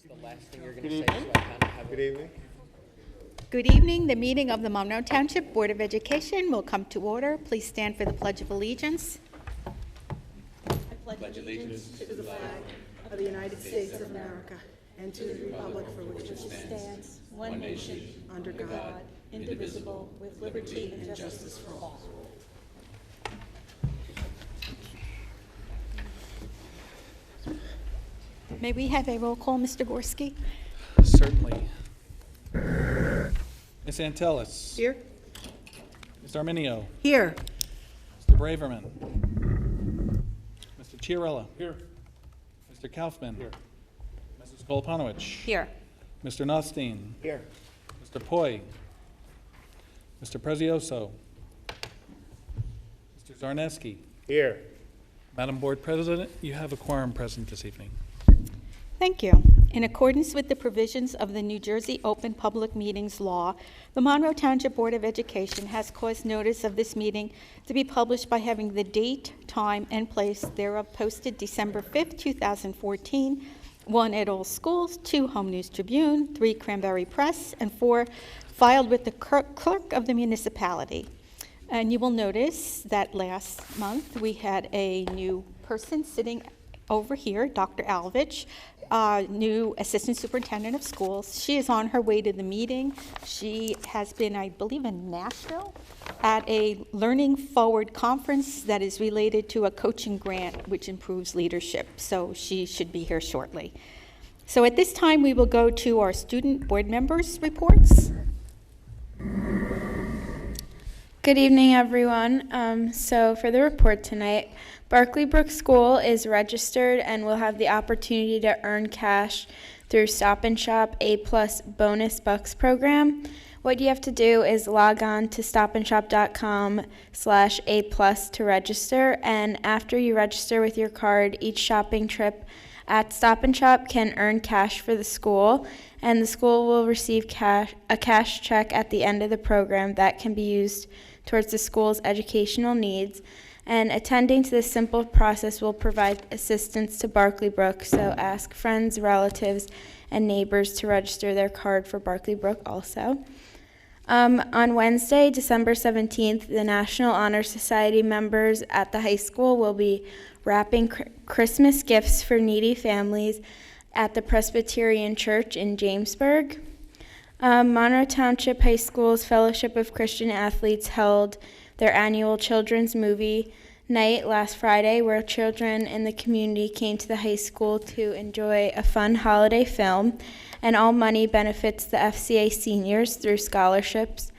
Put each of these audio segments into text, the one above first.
The last thing you're going to say, so I kind of have Good evening. Good evening. The meeting of the Monroe Township Board of Education will come to order. Please stand for the Pledge of Allegiance. I pledge allegiance to the flag of the United States of America and to the republic for which it stands, one nation, under God, indivisible, with liberty and justice for all. May we have a roll call, Mr. Gorski? Certainly. Ms. Antelis. Here? Mr. Arminio. Here. Mr. Braverman. Mr. Chiarella. Here. Mr. Kaufman. Here. Mrs. Koloponowicz. Here. Mr. Nostein. Here. Mr. Poi. Mr. Prezioso. Mr. Zarneski. Here. Madam Board President, you have a quorum present this evening. Thank you. In accordance with the provisions of the New Jersey Open Public Meetings Law, the Monroe Township Board of Education has caused notice of this meeting to be published by having the date, time, and place thereof posted December 5th, 2014, 1 at all schools, 2 Home News Tribune, 3 Cranberry Press, and 4 filed with the clerk of the municipality. And you will notice that last month we had a new person sitting over here, Dr. Alvich, new Assistant Superintendent of Schools. She is on her way to the meeting. She has been, I believe, in Nashville at a Learning Forward conference that is related to a coaching grant which improves leadership. So she should be here shortly. So at this time, we will go to our student board members' reports. Good evening, everyone. So for the report tonight, Barclay Brook School is registered and will have the opportunity to earn cash through Stop and Shop A+ Bonus Bucks program. What you have to do is log on to stopandshop.com/A+ to register, and after you register with your card, each shopping trip at Stop and Shop can earn cash for the school, and the school will receive a cash check at the end of the program that can be used towards the school's educational needs. And attending to this simple process will provide assistance to Barclay Brook, so ask friends, relatives, and neighbors to register their card for Barclay Brook also. On Wednesday, December 17th, the National Honor Society members at the high school will be wrapping Christmas gifts for needy families at the Presbyterian Church in Jamesburg. Monroe Township High School's Fellowship of Christian Athletes held their annual children's movie night last Friday, where children in the community came to the high school to enjoy a fun holiday film, and all money benefits the FCA seniors through scholarships.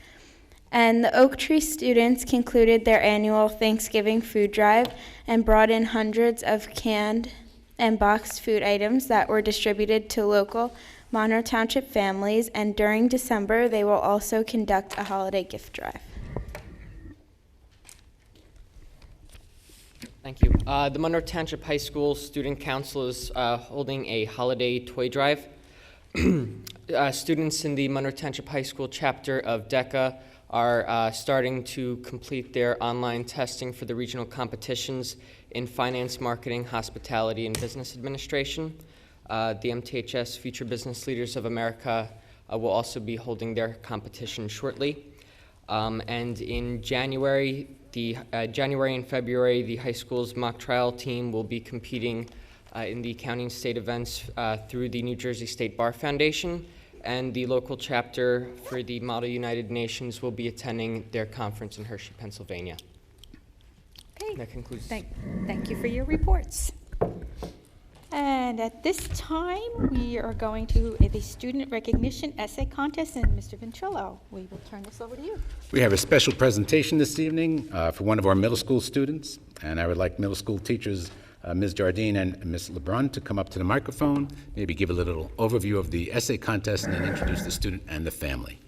And the Oak Tree students concluded their annual Thanksgiving food drive and brought in hundreds of canned and boxed food items that were distributed to local Monroe Township families, and during December, they will also conduct a holiday gift drive. Thank you. The Monroe Township High School Student Council is holding a holiday toy drive. Students in the Monroe Township High School chapter of DECA are starting to complete their online testing for the regional competitions in finance, marketing, hospitality, and business administration. The MTHS Future Business Leaders of America will also be holding their competition shortly. And in January and February, the high school's mock trial team will be competing in the county and state events through the New Jersey State Bar Foundation, and the local chapter for the Model United Nations will be attending their conference in Hershey, Pennsylvania. Okay. That concludes. Thank you for your reports. And at this time, we are going to the student recognition essay contest, and Mr. Ventrilo, we will turn this over to you. We have a special presentation this evening for one of our middle school students, and I would like middle school teachers Ms. Jardine and Ms. LeBrun to come up to the microphone, maybe give a little overview of the essay contest, and then introduce the student and the family.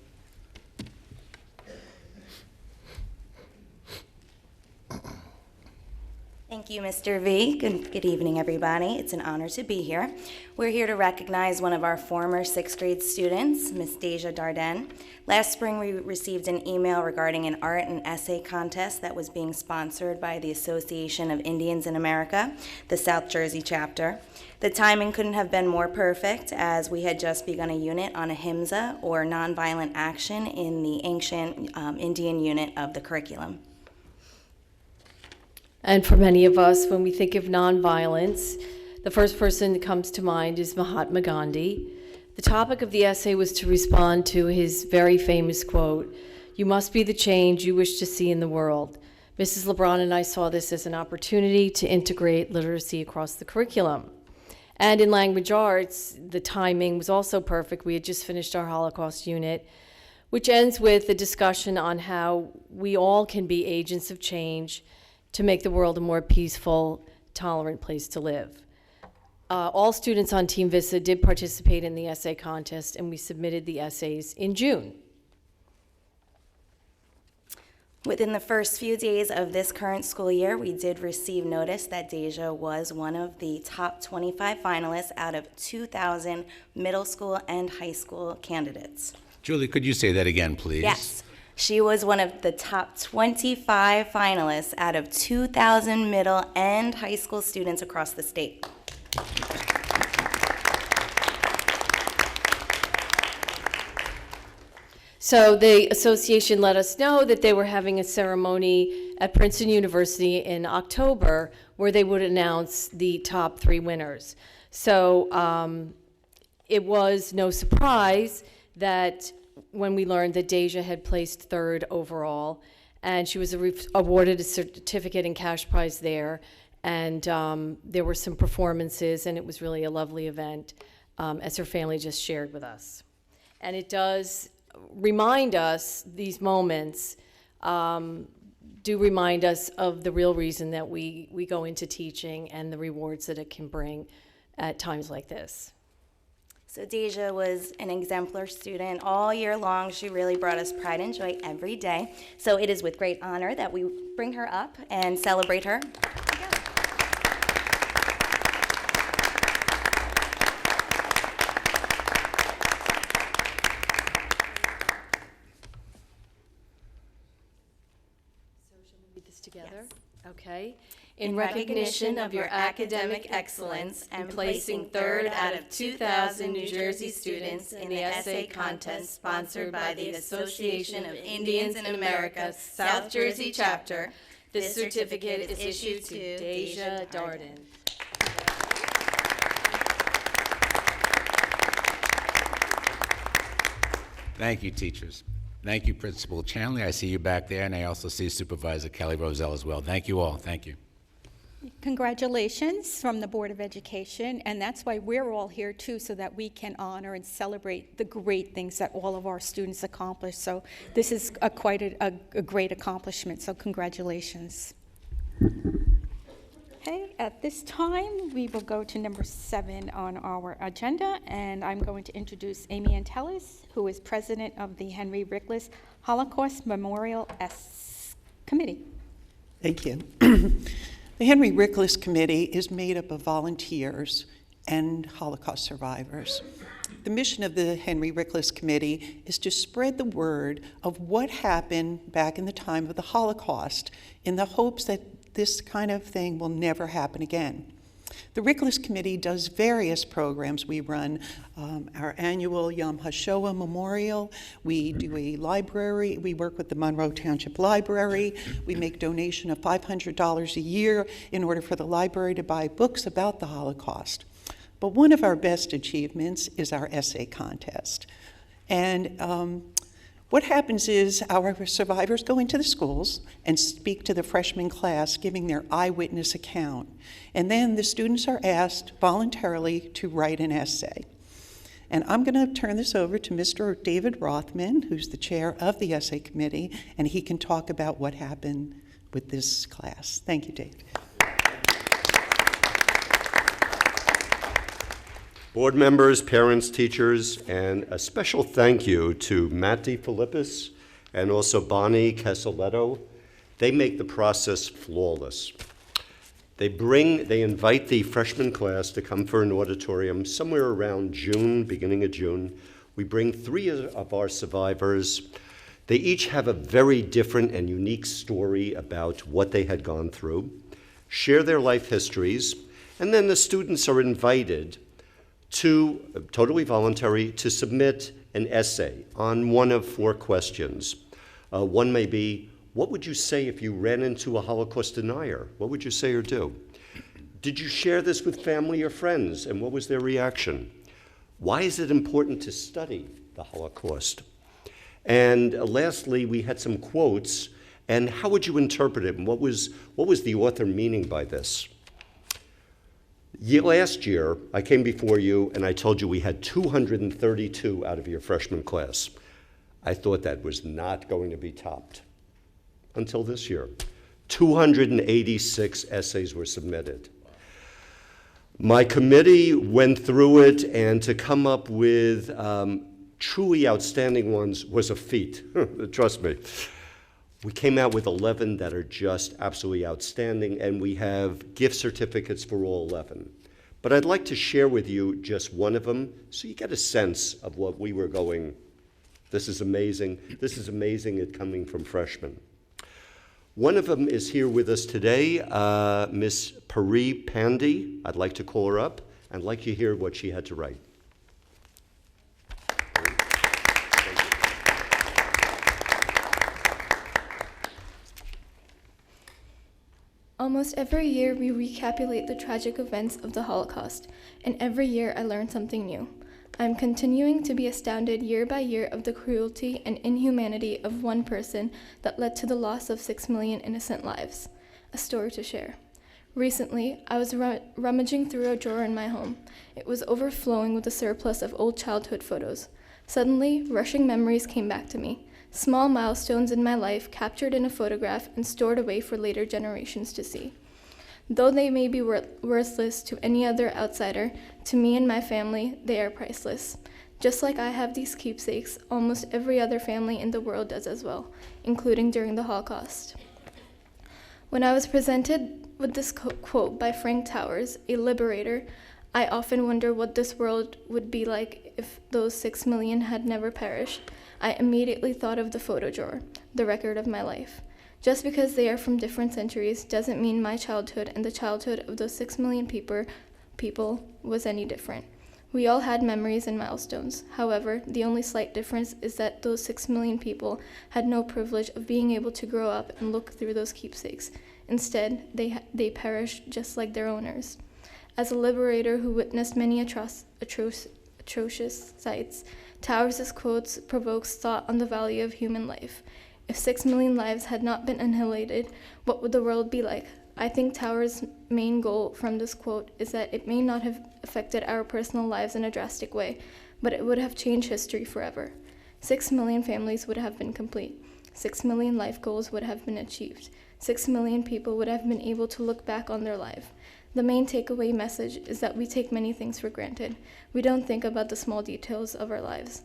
Thank Thank you, Mr. V. Good evening, everybody. It's an honor to be here. We're here to recognize one of our former sixth grade students, Miss Deja Darden. Last spring, we received an email regarding an art and essay contest that was being sponsored by the Association of Indians in America, the South Jersey chapter. The timing couldn't have been more perfect, as we had just begun a unit on ahimsa, or nonviolent action, in the ancient Indian unit of the curriculum. And for many of us, when we think of nonviolence, the first person that comes to mind is Mahatma Gandhi. The topic of the essay was to respond to his very famous quote, "You must be the change you wish to see in the world." Mrs. LeBron and I saw this as an opportunity to integrate literacy across the curriculum. And in language arts, the timing was also perfect. We had just finished our Holocaust unit, which ends with a discussion on how we all can be agents of change to make the world a more peaceful, tolerant place to live. All students on Team VISA did participate in the essay contest, and we submitted the essays in June. Within the first few days of this current school year, we did receive notice that Deja was one of the top 25 finalists out of 2,000 middle school and high school candidates. Julie, could you say that again, please? Yes. She was one of the top 25 finalists out of 2,000 middle and high school students across the state. So the association let us know that they were having a ceremony at Princeton University in October where they would announce the top 3 winners. So it was no surprise that when we learned that Deja had placed 3rd overall, and she was awarded a certificate and cash prize there, and there were some performances, and it was really a lovely event, as her family just shared with us. And it does remind us, these moments do remind us of the real reason that we go into teaching and the rewards that it can bring at times like this. So Deja was an exemplar student all year long. She really brought us pride and joy every day. So it is with great honor that we bring her up and celebrate her. Together? Okay. In recognition of your academic excellence and placing 3rd out of 2,000 New Jersey students in the essay contest sponsored by the Association of Indians in America, South Jersey chapter, this certificate is issued to Deja Darden. Thank you, teachers. Thank you, Principal Chanley. I see you back there, and I also see Supervisor Kelly Roselle as well. Thank you all. Thank you. Congratulations from the Board of Education, and that's why we're all here too, so that we can honor and celebrate the great things that all of our students accomplish. So this is quite a great accomplishment, so congratulations. Okay, at this time, we will go to number 7 on our agenda, and I'm going to introduce Amy Antelis, who is president of the Henry Rickless Holocaust Memorial Committee. Thank you. The Henry Rickless Committee is made up of volunteers and Holocaust survivors. The mission of the Henry Rickless Committee is to spread the word of what happened back in the time of the Holocaust in the hopes that this kind of thing will never happen again. The Rickless Committee does various programs. We run our annual Yom HaShoah Memorial. We do a library. We work with the Monroe Township Library. We make donation of $500 a year in order for the library to buy books about the Holocaust. But one of our best achievements is our essay contest. And what happens is our survivors go into the schools and speak to the freshman class, giving their eyewitness account. And then the students are asked voluntarily to write an essay. And I'm going to turn this over to Mr. David Rothman, who's the chair of the essay committee, and he can talk about what happened with this class. Thank you, David. Board members, parents, teachers, and a special thank you to Matty Philippus and also Bonnie Casaletto. They make the process flawless. They invite the freshman class to come for an auditorium somewhere around June, beginning of June. We bring 3 of our survivors. They each have a very different and unique story about what they had gone through, share their life histories, and then the students are invited to, totally voluntary, to submit an essay on one of 4 questions. One may be, what would you say if you ran into a Holocaust denier? What would you say or do? Did you share this with family or friends, and what was their reaction? Why is it important to study the Holocaust? And lastly, we had some quotes, and how would you interpret it, and what was the author meaning by this? Last year, I came before you and I told you we had 232 out of your freshman class. I thought that was not going to be topped until this year. 286 essays were submitted. My committee went through it, and to come up with truly outstanding ones was a feat, trust me. We came out with 11 that are just absolutely outstanding, and we have gift certificates for all 11. But I'd like to share with you just one of them so you get a sense of what we were going, this is amazing. This is amazing it coming from freshmen. One of them is here with us today, Miss Pari Pandy. I'd like to call her up and like to hear what she had to write. Almost every year we recapitulate the tragic events of the Holocaust, and every year I learn something new. I am continuing to be astounded year by year of the cruelty and inhumanity of one person that led to the loss of 6 million innocent lives. A story to share. Recently, I was rummaging through a drawer in my home. It was overflowing with a surplus of old childhood photos. Suddenly, rushing memories came back to me. Small milestones in my life captured in a photograph and stored away for later generations to see. Though they may be worthless to any other outsider, to me and my family, they are priceless. Just like I have these keepsakes, almost every other family in the world does as well, including during the Holocaust. When I was presented with this quote by Frank Towers, a liberator, I often wonder what this world would be like if those 6 million had never perished. I immediately thought of the photo drawer, the record of my life. Just because they are from different centuries doesn't mean my childhood and the childhood of those 6 million people was any different. We all had memories and milestones. However, the only slight difference is that those 6 million people had no privilege of being able to grow up and look through those keepsakes. Instead, they perished just like their owners. As a liberator who witnessed many atrocious sights, Towers' quotes provokes thought on the value of human life. If 6 million lives had not been annihilated, what would the world be like? I think Towers' main goal from this quote is that it may not have affected our personal lives in a drastic way, but it would have changed history forever. 6 million families would have been complete. 6 million life goals would have been achieved. 6 million people would have been able to look back on their life. The main takeaway message is that we take many things for granted. We don't think about the small details of our lives.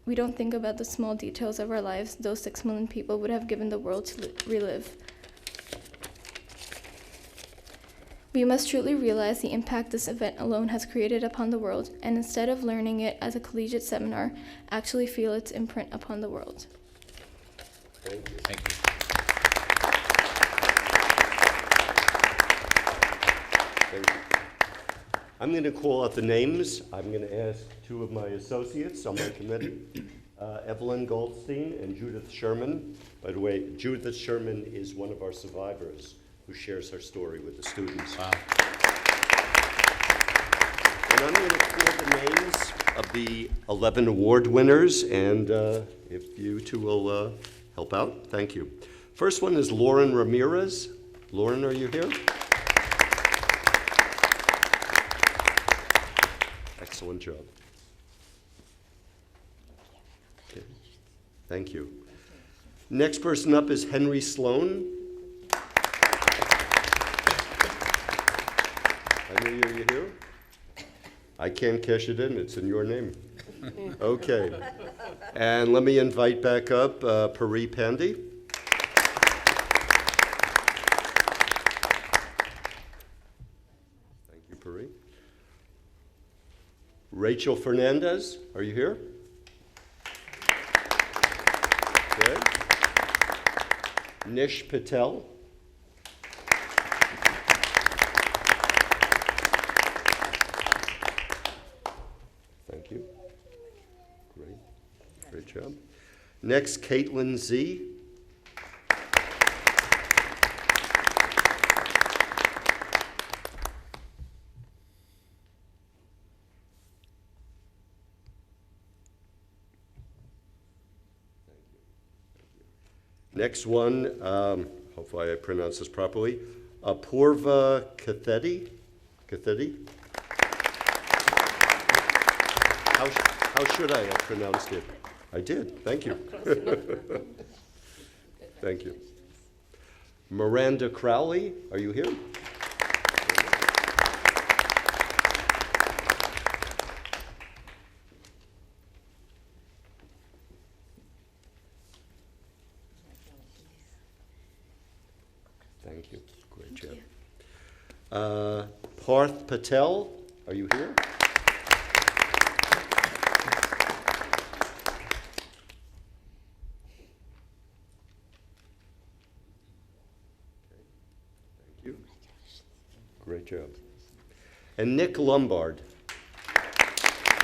We don't think about the small details of our lives those 6 million people would have given the world to relive. We must truly realize the impact this event alone has created upon the world, and instead of learning it as a collegiate seminar, actually feel its imprint upon the world. Thank you. Thank you. Thank you. I'm going to call out the names. I'm going to ask 2 of my associates on my committee, Evelyn Goldstein and Judith Sherman. By the way, Judith Sherman is one of our survivors who shares her story with the students. Wow. And I'm going to call the names of the 11 award winners, and if you 2 will help out, thank you. First one is Lauren Ramirez. Lauren, are you here? Excellent job. Okay. Thank you. Next person up is Henry Sloan. Henry, are you here? I can't cash it in. It's in your name. Okay. And let me invite back up Pari Pandy. Rachel Fernandez, are you here? Good. Nish Patel. Thank you. Great job. Next, Caitlin Z. Next one, hopefully I pronounce this properly, Apurva Kathedi. How should I have pronounced it? I did, thank you. Thank you. Miranda Crowley, are you here? Thank you, great job. Parth Patel, are you here? Great job. And Nick Lombard.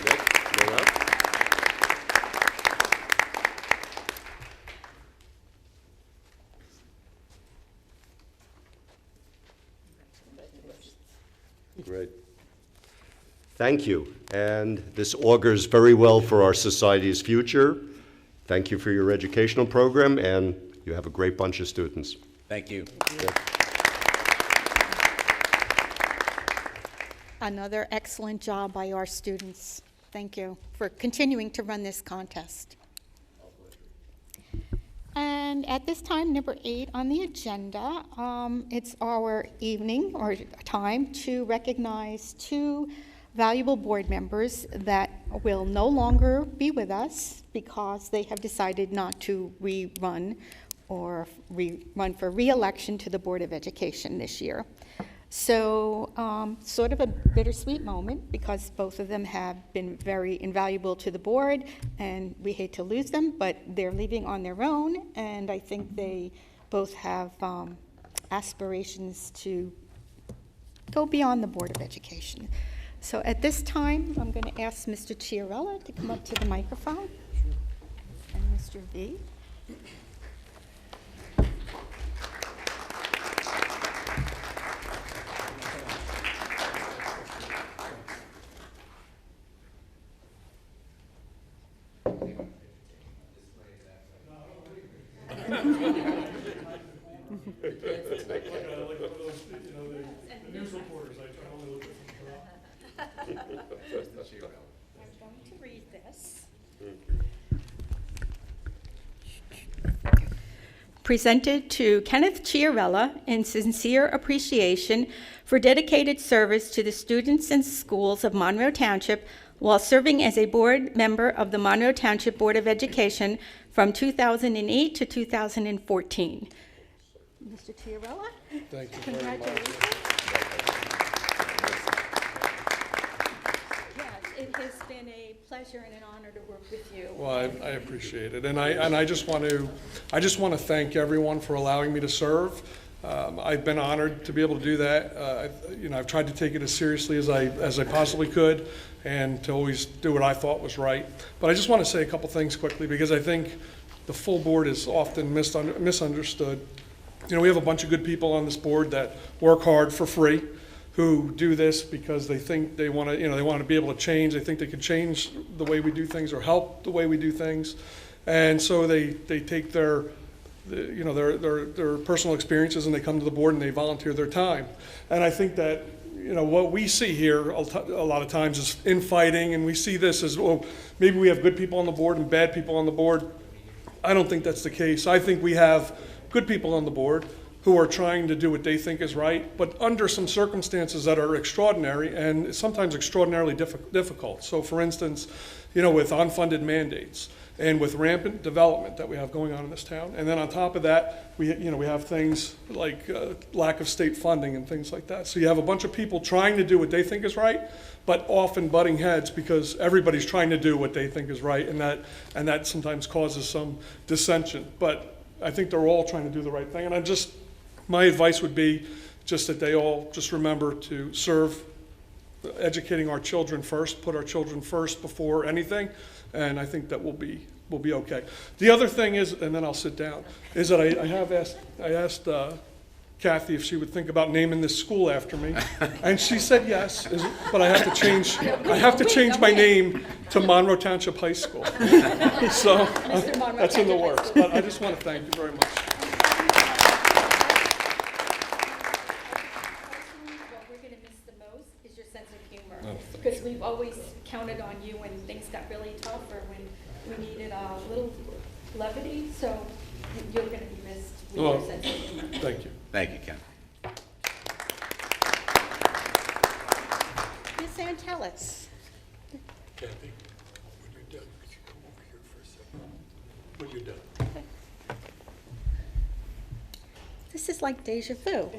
Nick, you're up. Great. Thank you. And this augurs very well for our society's future. Thank you for your educational program, and you have a great bunch of students. Thank you. Yeah. Another excellent job by our students. Thank you for continuing to run this contest. And at this time, number 8 on the agenda, it's our evening or time to recognize 2 valuable board members that will no longer be with us because they have decided not to rerun or run for re-election to the Board of Education this year. So sort of a bittersweet moment because both of them have been very invaluable to the board and we hate to lose them, but they're leaving on their own and I think they both have aspirations to go beyond the Board of Education. So at this time, I'm going to ask Mr. Chiarella to come up to the microphone. And Mr. V. I'm going to read this. Presented to Kenneth Chiarella in sincere appreciation for dedicated service to the students and schools of Monroe Township while serving as a board member of the Monroe Township Board of Education from 2008 to 2014. Mr. Chiarella? Thank you very much. Congratulations. It has been a pleasure and an honor to work with you. Well, I appreciate it, and I just want to thank everyone for allowing me to serve. I've been honored to be able to do that. I've tried to take it as seriously as I possibly could, and to always do what I thought was right. But I just want to say a couple things quickly because I think the full board is often misunderstood. We have a bunch of good people on this board that work hard for free, who do this because they think they want to be able to change. They think they can change the way we do things or help the way we do things, and so they take their personal experiences and they come to the board and they volunteer their time. And I think that what we see here a lot of times is infighting, and we see this as, well, maybe we have good people on the board and bad people on the board. I don't think that's the case. I think we have good people on the board who are trying to do what they think is right, but under some circumstances that are extraordinary and sometimes extraordinarily difficult. So for instance, with unfunded mandates, and with rampant development that we have going on in this town. And then on top of that, we have things like lack of state funding and things like that. So you have a bunch of people trying to do what they think is right, but often butting heads because everybody's trying to do what they think is right, and that sometimes causes some dissension. But I think they're all trying to do the right thing. And my advice would be just that they all just remember to serve educating our children first, put our children first before anything, and I think that we'll be okay. The other thing is, and then I'll sit down, is that I asked Kathy if she would think about naming this school after me, and she said yes, but I have to change my name to Monroe Township High School. So that's in the works, but I just want to thank you very much. What we're going to miss the most is your sense of humor, because we've always counted on you when things got really tough or when we needed a little levity, so you're going to be missed with your sense of humor. Thank you. Thank you, Ken. Ms. Antelis. Kathy, when you're done, could you come over here for a second? When you're done. This is like deja vu.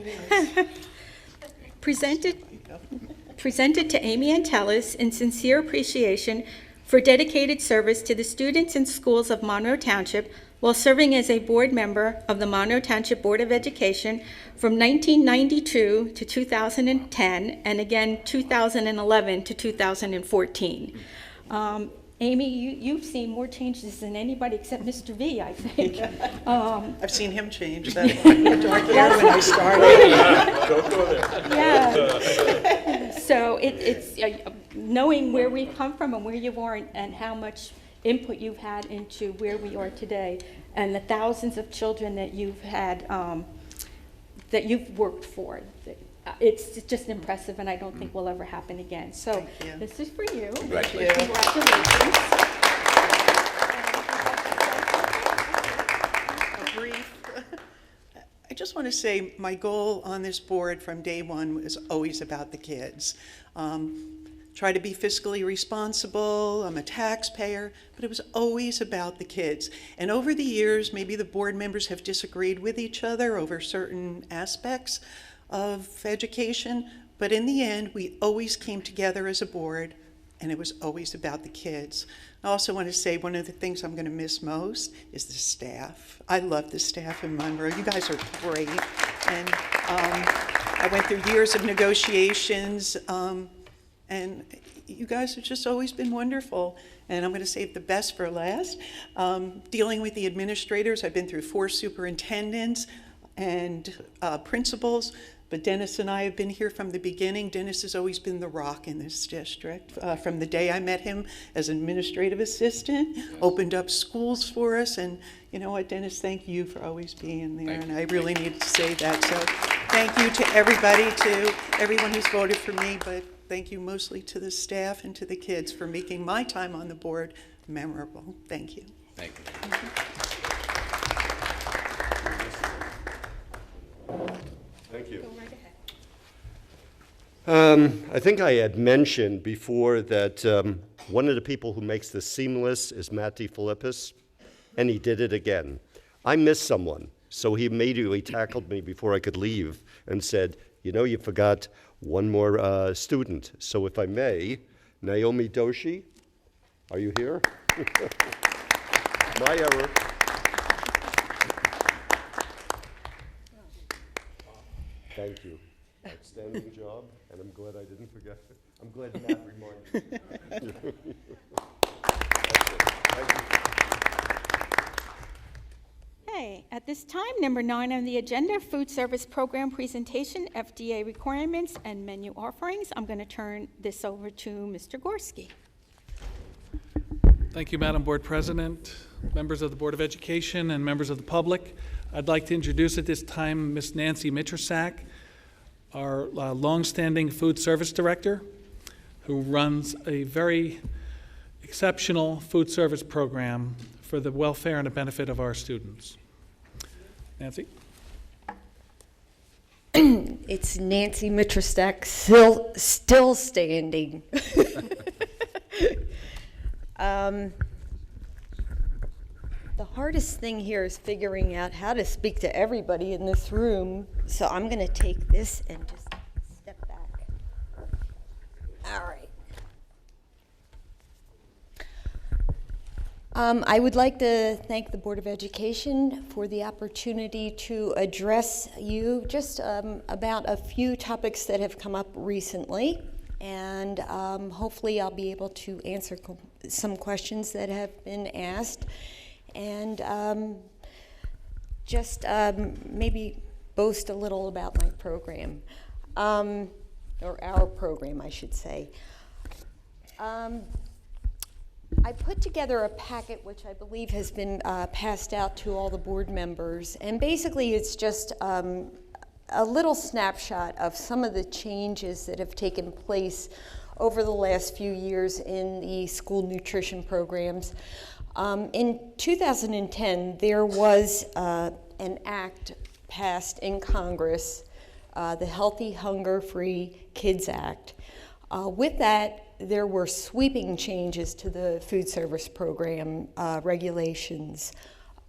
Presented to Amy Antelis in sincere appreciation for dedicated service to the students and schools of Monroe Township while serving as a board member of the Monroe Township Board of Education from 1992 to 2010, and again 2011 to 2014. Amy, you've seen more changes than anybody except Mr. V, I think. I've seen him change. That dark hair when I started. Don't go there. Yeah. So it's knowing where we've come from and where you are and how much input you've had into where we are today, and the thousands of children that you've had, that you've worked for. It's just impressive, and I don't think will ever happen again. So this is for you. Congratulations. Congratulations. A brief. I just want to say my goal on this board from day one was always about the kids. Try to be fiscally responsible, I'm a taxpayer, but it was always about the kids. And over the years, maybe the board members have disagreed with each other over certain aspects of education, but in the end, we always came together as a board, and it was always about the kids. I also want to say one of the things I'm going to miss most is the staff. I love the staff in Monroe. You guys are great. And I went through years of negotiations, and you guys have just always been wonderful. And I'm going to save the best for last. Dealing with the administrators, I've been through 4 superintendents and principals, but Dennis and I have been here from the beginning. Dennis has always been the rock in this district. From the day I met him as an administrative assistant, opened up schools for us, and you know what, Dennis, thank you for always being there, and I really need to say that. So thank you to everybody, to everyone who's voted for me, but thank you mostly to the staff and to the kids for making my time on the board memorable. Thank you. Thank you. Thank you. I think I had mentioned before that one of the people who makes this seamless is Matt DeFilippis, and he did it again. I missed someone, so he immediately tackled me before I could leave and said, you know, you forgot one more student. So if I may, Naomi Doshi, are you here? My error. Thank you. Outstanding job, and I'm glad I didn't forget. I'm glad Matt reminded me. Thank you. Okay, at this time, number 9 on the agenda, food service program presentation, FDA requirements, and menu offerings. I'm going to turn this over to Mr. Gorski. Thank you, Madam Board President, members of the Board of Education, and members of the public. I'd like to introduce at this time Ms. Nancy Mitrosak, our longstanding food service director, who runs a very exceptional food service program for the welfare and the benefit of our students. Nancy? It's Nancy Mitrosak, still standing. The hardest thing here is figuring out how to speak to everybody in this room. So I'm going to take this and just step back. All right. I would like to thank the Board of Education for the opportunity to address you just about a few topics that have come up recently. And hopefully I'll be able to answer some questions that have been asked. And just maybe boast a little about my program, or our program, I should say. I put together a packet which I believe has been passed out to all the board members, and basically it's just a little snapshot of some of the changes that have taken place over the last few years in the school nutrition programs. In 2010, there was an act passed in Congress, the Healthy Hunger-Free Kids Act. With that, there were sweeping changes to the food service program regulations.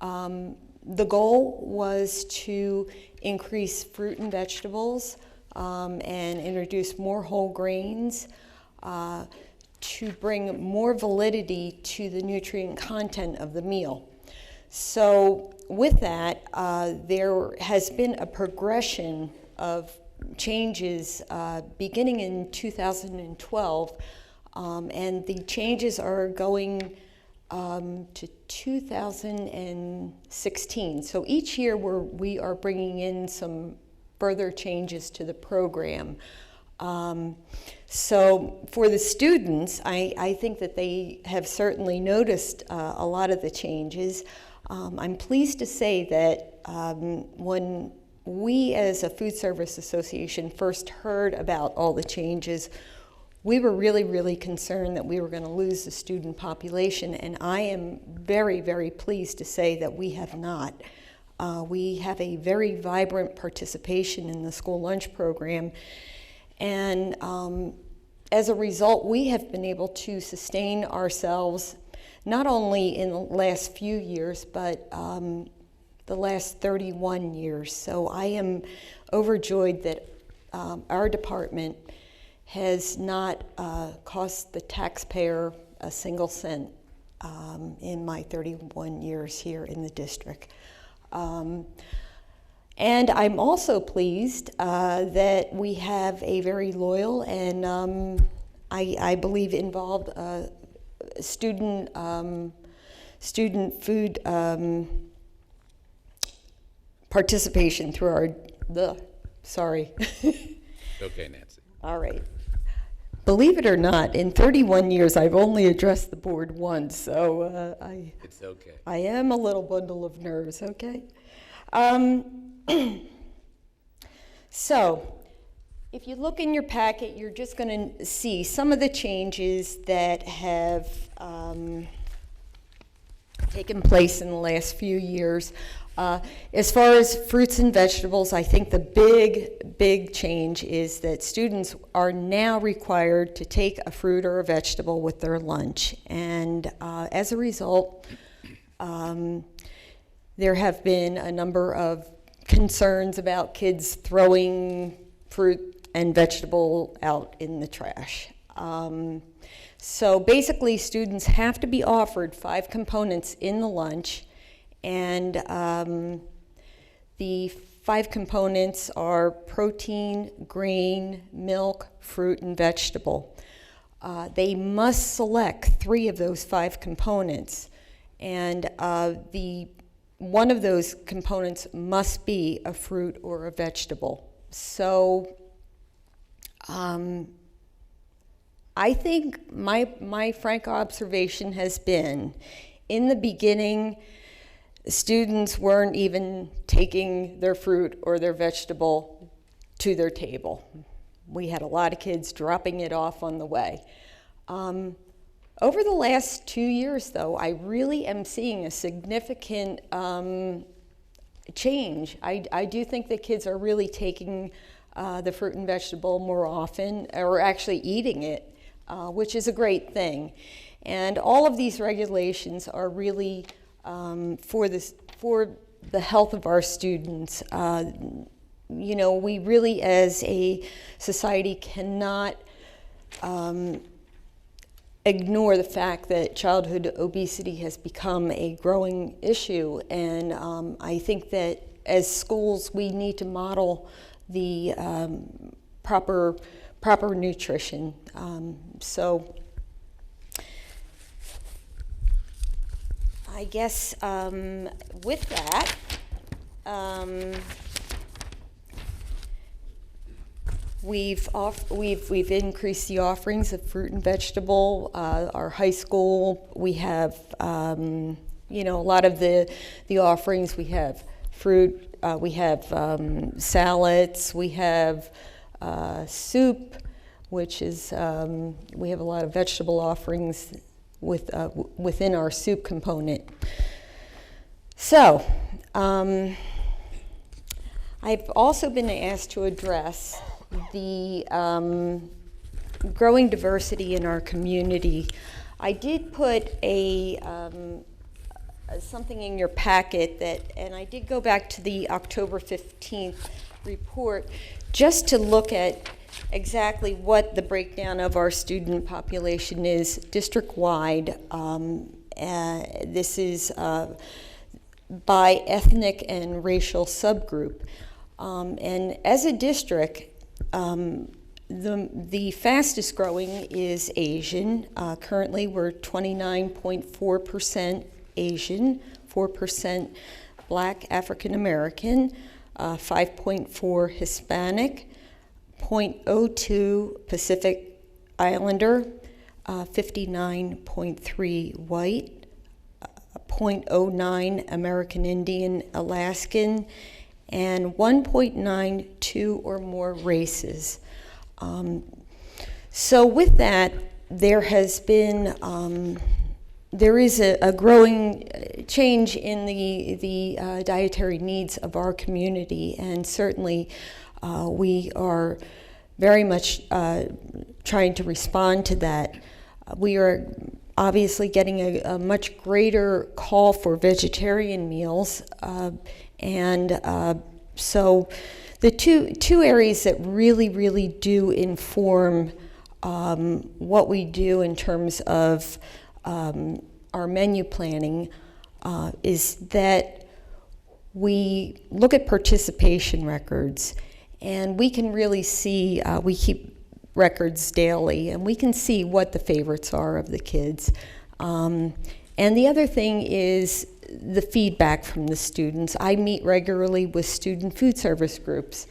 The goal was to increase fruit and vegetables and introduce more whole grains, to bring more validity to the nutrient content of the meal. So with that, there has been a progression of changes beginning in 2012, and the changes are going to 2016. So each year we are bringing in some further changes to the program. So for the students, I think that they have certainly noticed a lot of the changes. I'm pleased to say that when we as a food service association first heard about all the changes, we were really, really concerned that we were going to lose the student population, and I am very, very pleased to say that we have not. We have a very vibrant participation in the school lunch program, and as a result, we have been able to sustain ourselves not only in the last few years, but the last 31 years. So I am overjoyed that our department has not cost the taxpayer a single cent in my 31 years here in the district. And I'm also pleased that we have a very loyal and I believe involved student food participation through our, sorry. Okay, Nancy. All right. Believe it or not, in 31 years, I've only addressed the board once, so It's okay. I am a little bundle of nerves, okay? So, if you look in your packet, you're just going to see some of the changes that have taken place in the last few years. As far as fruits and vegetables, I think the big change is that students are now required to take a fruit or a vegetable with their lunch. And as a result, there have been a number of concerns about kids throwing fruit and vegetable out in the trash. So basically, students have to be offered 5 components in the lunch. And the 5 components are protein, grain, milk, fruit, and vegetable. They must select 3 of those 5 components, and one of those components must be a fruit or a vegetable. So I think my frank observation has been, in the beginning, students weren't even taking their fruit or their vegetable to their table. We had a lot of kids dropping it off on the way. Over the last 2 years, though, I really am seeing a significant change. I do think that kids are really taking the fruit and vegetable more often, or actually eating it, which is a great thing. And all of these regulations are really for the health of our students. You know, we really as a society cannot ignore the fact that childhood obesity has become a growing issue, and I think that as schools we need to model the proper nutrition. So I guess with that, we've increased the offerings of fruit and vegetable. Our high school, we have you know, a lot of the offerings. We have fruit, we have salads, we have soup, which is we have a lot of vegetable offerings within our soup component. So I've also been asked to address the growing diversity in our community. I did put something in your packet and I did go back to the October 15th report just to look at exactly what the breakdown of our student population is district-wide. This is by ethnic and racial subgroup. And as a district, the fastest growing is Asian. Currently, we're 29.4% Asian, 4% Black African American, 5.4 Hispanic, 0.02 Pacific Islander, 59.3 white, 0.09 American Indian, Alaskan, and 1.92 or more races. So with that, there has been, there is a growing change in the dietary needs of our community, and certainly we are very much trying to respond to that. We are obviously getting a much greater call for vegetarian meals, and so the two areas that really do inform what we do in terms of our menu planning is that we look at participation records, and we can really see, we keep records daily, and we can see what the favorites are of the kids. And the other thing is the feedback from the students. I meet regularly with student food service groups,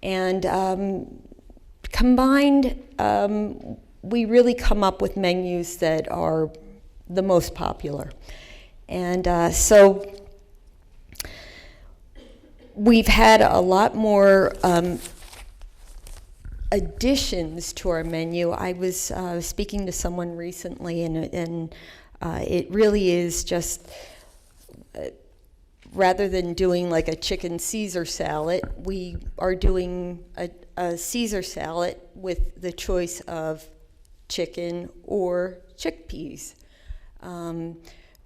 and combined, we really come up with menus that are the most popular. And so we've had a lot more additions to our menu. I was speaking to someone recently, and it really is just, rather than doing like a chicken Caesar salad, we are doing a Caesar salad with the choice of chicken or chickpeas.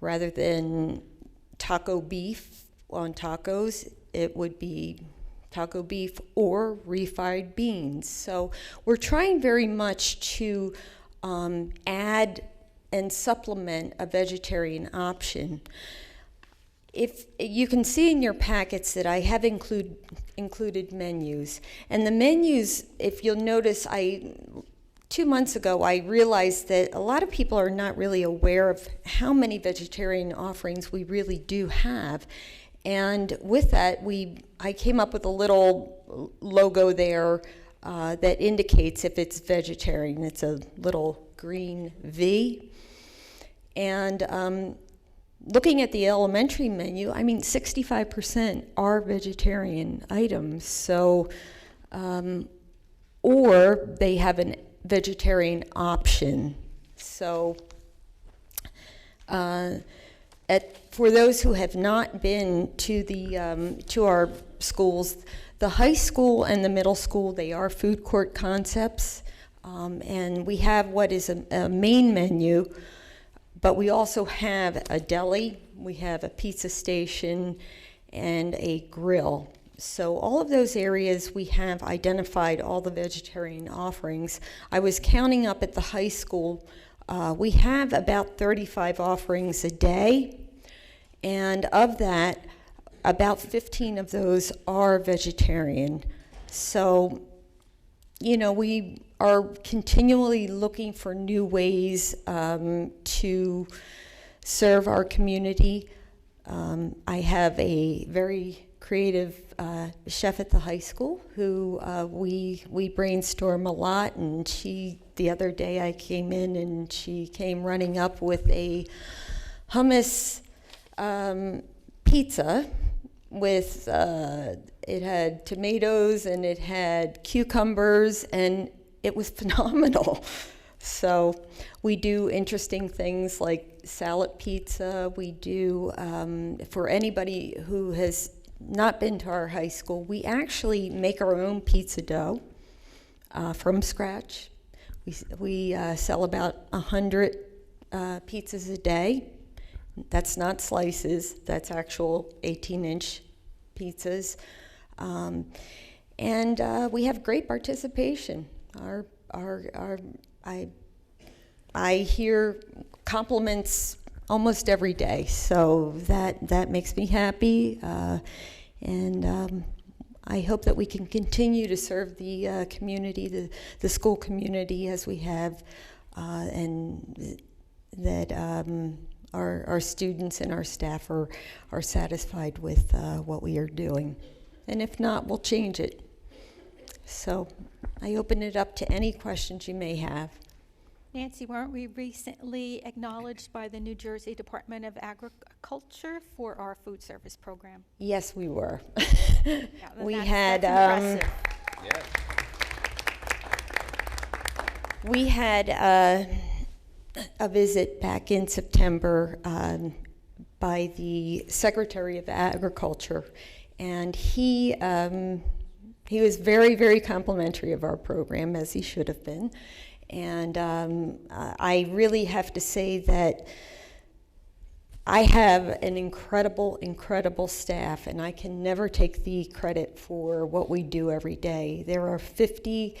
Rather than taco beef on tacos, it would be taco beef or refried beans. So we're trying very much to add and supplement a vegetarian option. If you can see in your packets that I have included menus, and the menus, if you'll notice, 2 months ago, I realized that a lot of people are not really aware of how many vegetarian offerings we really do have. And with that, I came up with a little logo there that indicates if it's vegetarian. It's a little green V. And looking at the elementary menu, I mean, 65% are vegetarian items. So, or they have a vegetarian option. So, for those who have not been to our schools, the high school and the middle school, they are food court concepts, and we have what is a main menu, but we also have a deli, we have a pizza station, and a grill. So all of those areas, we have identified all the vegetarian offerings. I was counting up at the high school. We have about 35 offerings a day, and of that, about 15 of those are vegetarian. So, you know, we are continually looking for new ways to serve our community. I have a very creative chef at the high school who we brainstorm a lot, and the other day I came in and she came running up with a hummus pizza with it had tomatoes and it had cucumbers, and it was phenomenal. So we do interesting things like salad pizza. We do, for anybody who has not been to our high school, we actually make our own pizza dough from scratch. We sell about 100 pizzas a day. That's not slices, that's actual 18-inch pizzas. And we have great participation. I hear compliments almost every day, so that makes me happy. And I hope that we can continue to serve the community, the school community as we have, and that our students and our staff are satisfied with what we are doing. And if not, we'll change it. So I open it up to any questions you may have. Nancy, weren't we recently acknowledged by the New Jersey Department of Agriculture for our food service program? Yes, we were. Yeah, We that's had impressive. we had a visit back in September by the Secretary of Agriculture, and he was very, very complimentary of our program, as he should have been. And I really have to say that I have an incredible, incredible staff, and I can never take the credit for what we do every day. There are 50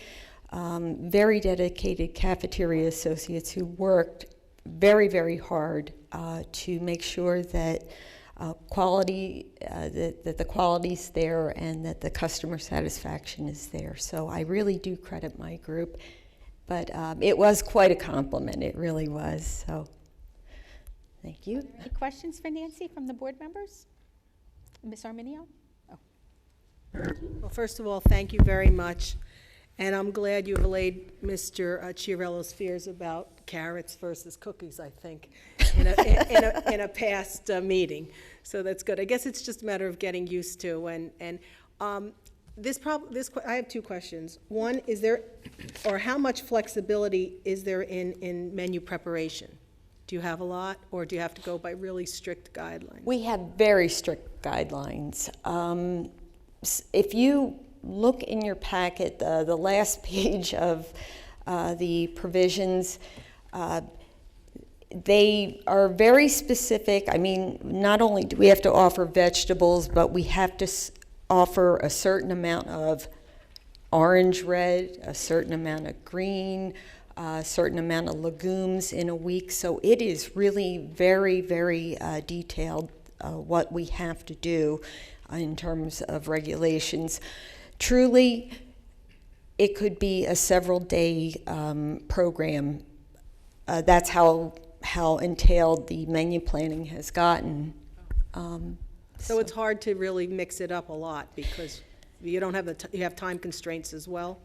very dedicated cafeteria associates who worked very, very hard to make sure that quality, that the quality's there and that the customer satisfaction is there. So I really do credit my group. But it was quite a compliment, it really was, so thank you. Any questions for Nancy from the board members? Ms. Arminio? Oh. Well, first of all, thank you very much. And I'm glad you've allayed Mr. Chiarello's fears about carrots versus cookies, I think, in a past meeting. So that's good. I guess it's just a matter of getting used to. I have two questions. One, is there, or how much flexibility is there in menu preparation? Do you have a lot, or do you have to go by really strict guidelines? We have very strict guidelines. If you look in your packet, the last page of the provisions, they are very specific. I mean, not only do we have to offer vegetables, but we have to offer a certain amount of orange red, a certain amount of green, a certain amount of legumes in a week. So it is really very, very detailed what we have to do in terms of regulations. Truly, it could be a several-day program. That's how entailed the menu planning has gotten. So it's hard to really mix it up a lot because you don't have you have time constraints as well?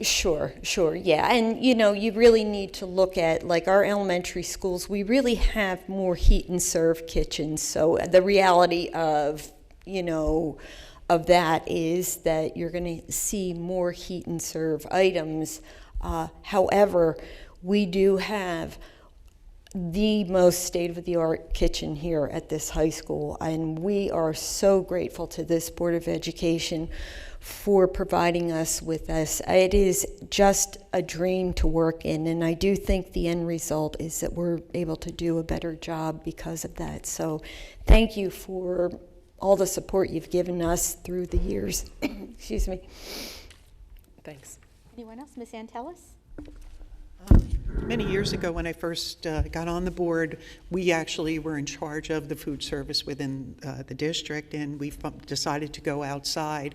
Sure, yeah. And, you really need to look at, like, our elementary schools, we really have more heat and serve kitchens. So the reality of, of that is that you're going to see more heat and serve items. However, we do have the most state-of-the-art kitchen here at this high school, and we are so grateful to this Board of Education for providing us with this. It is just a dream to work in, and I do think the end result is that we're able to do a better job because of that. So thank you for all the support you've given us through the years. Excuse me. Thanks. Anyone else? Ms. Antelis? Many years ago, when I first got on the board, we actually were in charge of the food service within the district, and we decided to go outside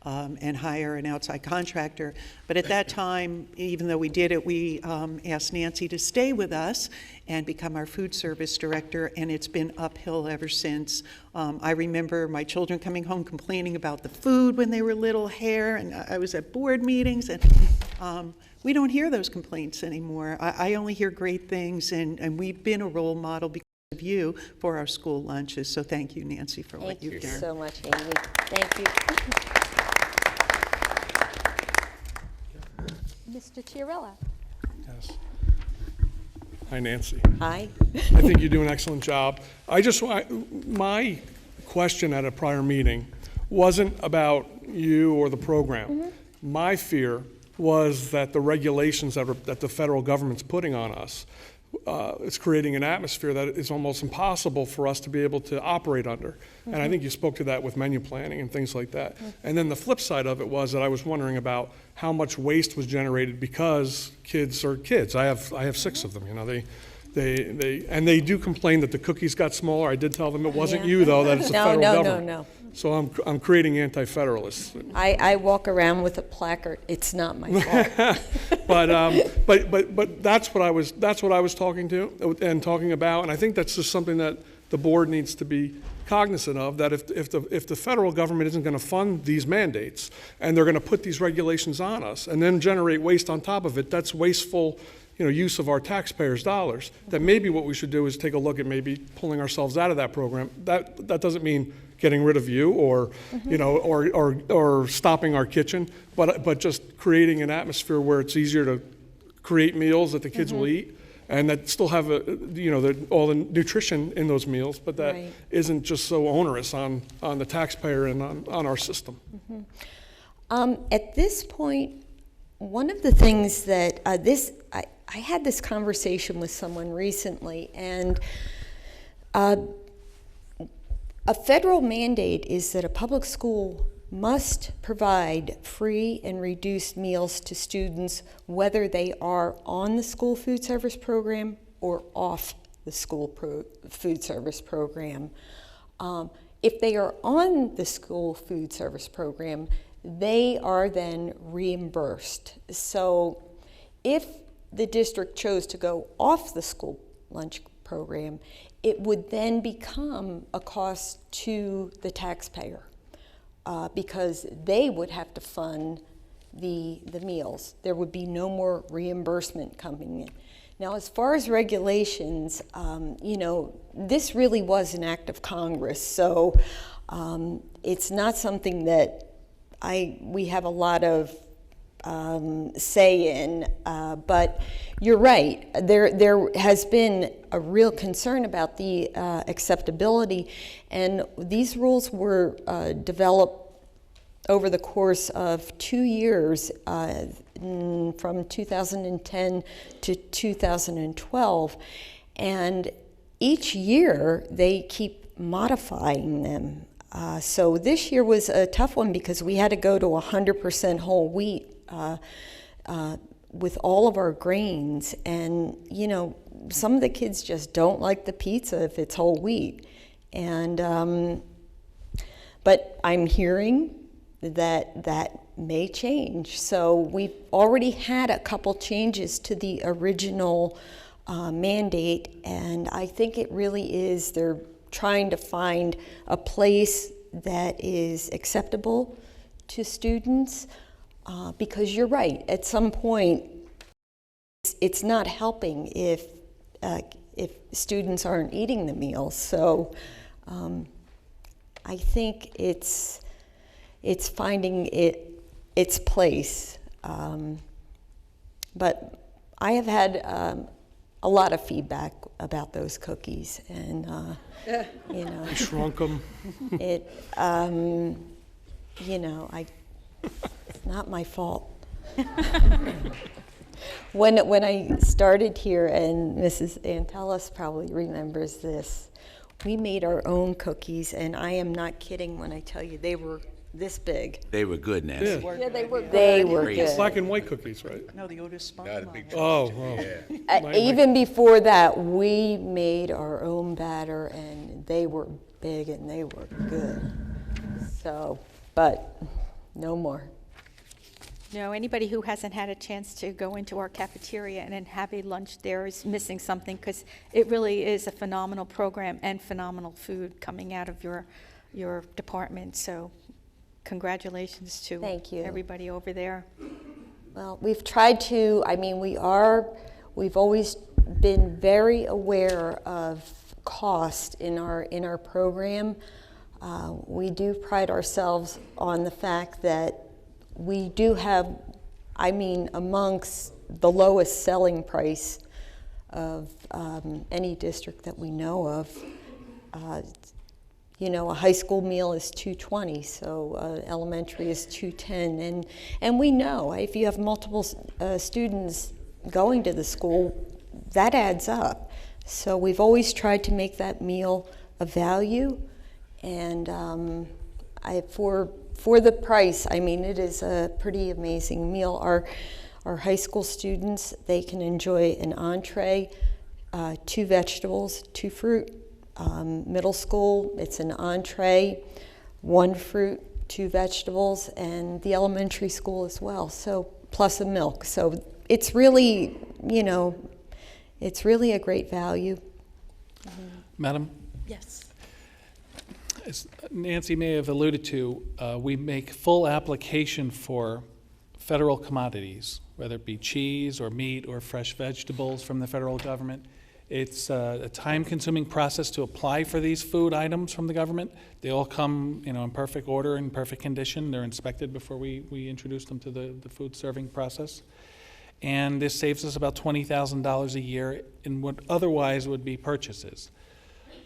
and hire an outside contractor. But at that time, even though we did it, we asked Nancy to stay with us and become our food service director, and it's been uphill ever since. I remember my children coming home complaining about the food when they were little, hair, and I was at board meetings, and we don't hear those complaints anymore. I only hear great things, and we've been a role model because of you for our school lunches. So thank you, Nancy, for what you've done. Thank you so much, Amy. Thank you. Mr. Chiarella? Yes. Hi, Nancy. Hi. I think you do an excellent job. My question at a prior meeting wasn't about you or the program. Mm-hmm. My fear was that the regulations that the federal government's putting on us, it's creating an atmosphere that is almost impossible for us to be able to operate under. Mm-hmm. And I think you spoke to that with menu planning and things like that. Mm-hmm. And then the flip side of it was that I was wondering about how much waste was generated because kids are kids. I have 6 of them, you know, they do complain that the cookies got smaller. I did tell them it wasn't you though, that it's the federal government. No. So I'm creating anti-federalists. I walk around with a placard. It's not my fault. But that's what I was talking about, and I think that's just something that the board needs to be cognizant of, that if the federal government isn't going to fund these mandates and they're going to put these regulations on us and then generate waste on top of it, that's wasteful, you know, use of our taxpayers' dollars. That maybe what we should do is take a look at maybe pulling ourselves out of that program. That doesn't mean getting rid of you or you know or stopping our kitchen, but just creating an atmosphere where it's easier to create meals that the kids will eat and that still have all the nutrition in those meals, but that isn't just so onerous on the taxpayer and on our system. At this point, one of the things that I had this conversation with someone recently, and a federal mandate is that a public school must provide free and reduced meals to students whether they are on the school food service program or off the school food service program. If they are on the school food service program, they are then reimbursed. So if the district chose to go off the school lunch program, it would then become a cost to the taxpayer because they would have to fund the meals. There would be no more reimbursement coming in. Now, as far as regulations, this really was an act of Congress, so it's not something that we have a lot of say in, but you're right. There has been a real concern about the acceptability, and these rules were developed over the course of 2 years, from 2010 to 2012, and each year they keep modifying them. So this year was a tough one because we had to go to 100% whole wheat with all of our grains, and some of the kids just don't like the pizza if it's whole wheat, and but I'm hearing that may change. So we've already had a couple changes to the original mandate, and I think it really is they're trying to find a place that is acceptable to students, because you're right, at some point it's not helping if students aren't eating the meals. So I think it's finding its place. But I have had a lot of feedback about those cookies, and I shrunk them. It's not my fault. When I started here, and Mrs. Antelis probably remembers this, we made our own cookies, and I am not kidding when I tell you they were this big. They were good, Nancy. Yeah. Yeah, they were good. They were good. Black and white cookies, right? No, the Otis Spunk Not a line. big Oh, Even before that, we made our own batter, and they were big and they were good. So, but no more. No, anybody who hasn't had a chance to go into our cafeteria and then have a lunch there is missing something, because it really is a phenomenal program and phenomenal food coming out of your department. So congratulations to Thank you. everybody over there. Well, we've tried to, I mean, we've always been very aware of cost in our program. We do pride ourselves on the fact that we do have, I mean, amongst the lowest selling price of any district that we know of. You know, a high school meal is $2.20, so elementary is $2.10, and we know if you have multiple students going to the school, that adds up. So we've always tried to make that meal a value, and for the price, I mean, it is a pretty amazing meal. Our high school students, they can enjoy an entree, 2 vegetables, 2 fruit. Middle school, it's an entree, 1 fruit, 2 vegetables, and the elementary school as well, so plus a milk. So it's really, you know, it's really a great value. Madam? Yes. As Nancy may have alluded to, we make full application for federal commodities, whether it be cheese or meat or fresh vegetables from the federal government. It's a time-consuming process to apply for these food items from the government. They all come, you know, in perfect order and perfect condition. They're inspected before we introduce them to the food serving process. And this saves us about $20,000 a year in what otherwise would be purchases.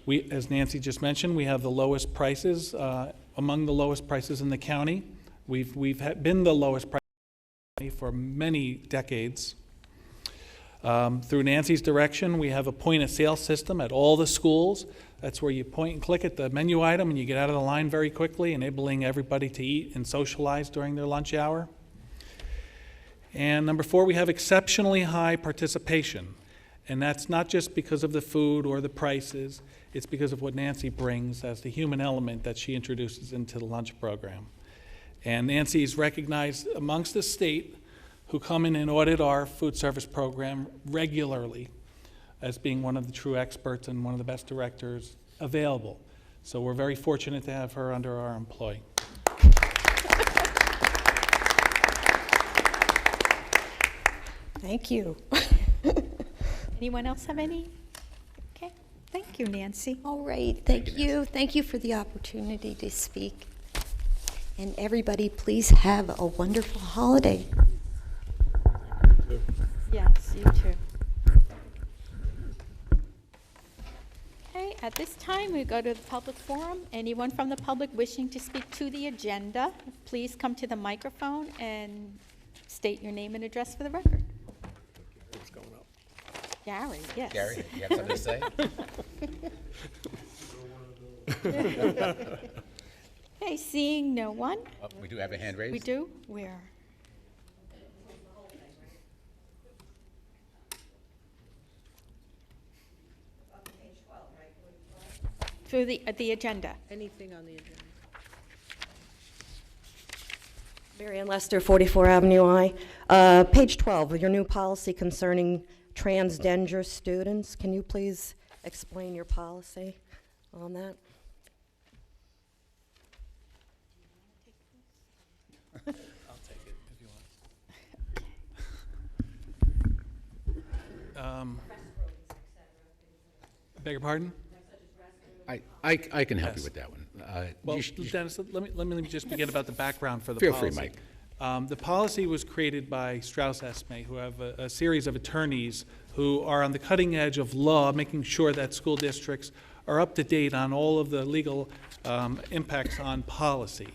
We, as Nancy just mentioned, we have the lowest prices, among the lowest prices in the county. We've been the lowest price for many decades. Through Nancy's direction, we have a point-of-sale system at all the schools. That's where you point and click at the menu item and you get out of the line very quickly, enabling everybody to eat and socialize during their lunch hour. And number 4, we have exceptionally high participation. And that's not just because of the food or the prices, it's because of what Nancy brings as the human element that she introduces into the lunch program. And Nancy is recognized amongst the state who come in and audit our food service program regularly as being one of the true experts and one of the best directors available. So we're very fortunate to have her under our employ. Thank you. Anyone else have any? Okay, thank you, Nancy. All right, thank you. Thank you for the opportunity to speak. And everybody, please have a wonderful holiday. Yes, you too. Okay, at this time, we go to the public forum. Anyone from the public wishing to speak to the agenda, please come to the microphone and state your name and address for the record. Gary, yes. Gary, you have something to say? Okay, seeing no one. Oh, we do have a hand raised. We do? Where? Through the agenda. Anything on the agenda? Mary Ann Lester, 44 Avenue I. Page 12, your new policy concerning transgender students. Can you please explain your policy on that? I'll take it if you want. Beg your pardon? I can help you Yes. with that one. Well, Dennis, let me just begin about the background for the Feel policy. free, Mike. The policy was created by Strauss Esme, who have a series of attorneys who are on the cutting edge of law, making sure that school districts are up to date on all of the legal impacts on policy.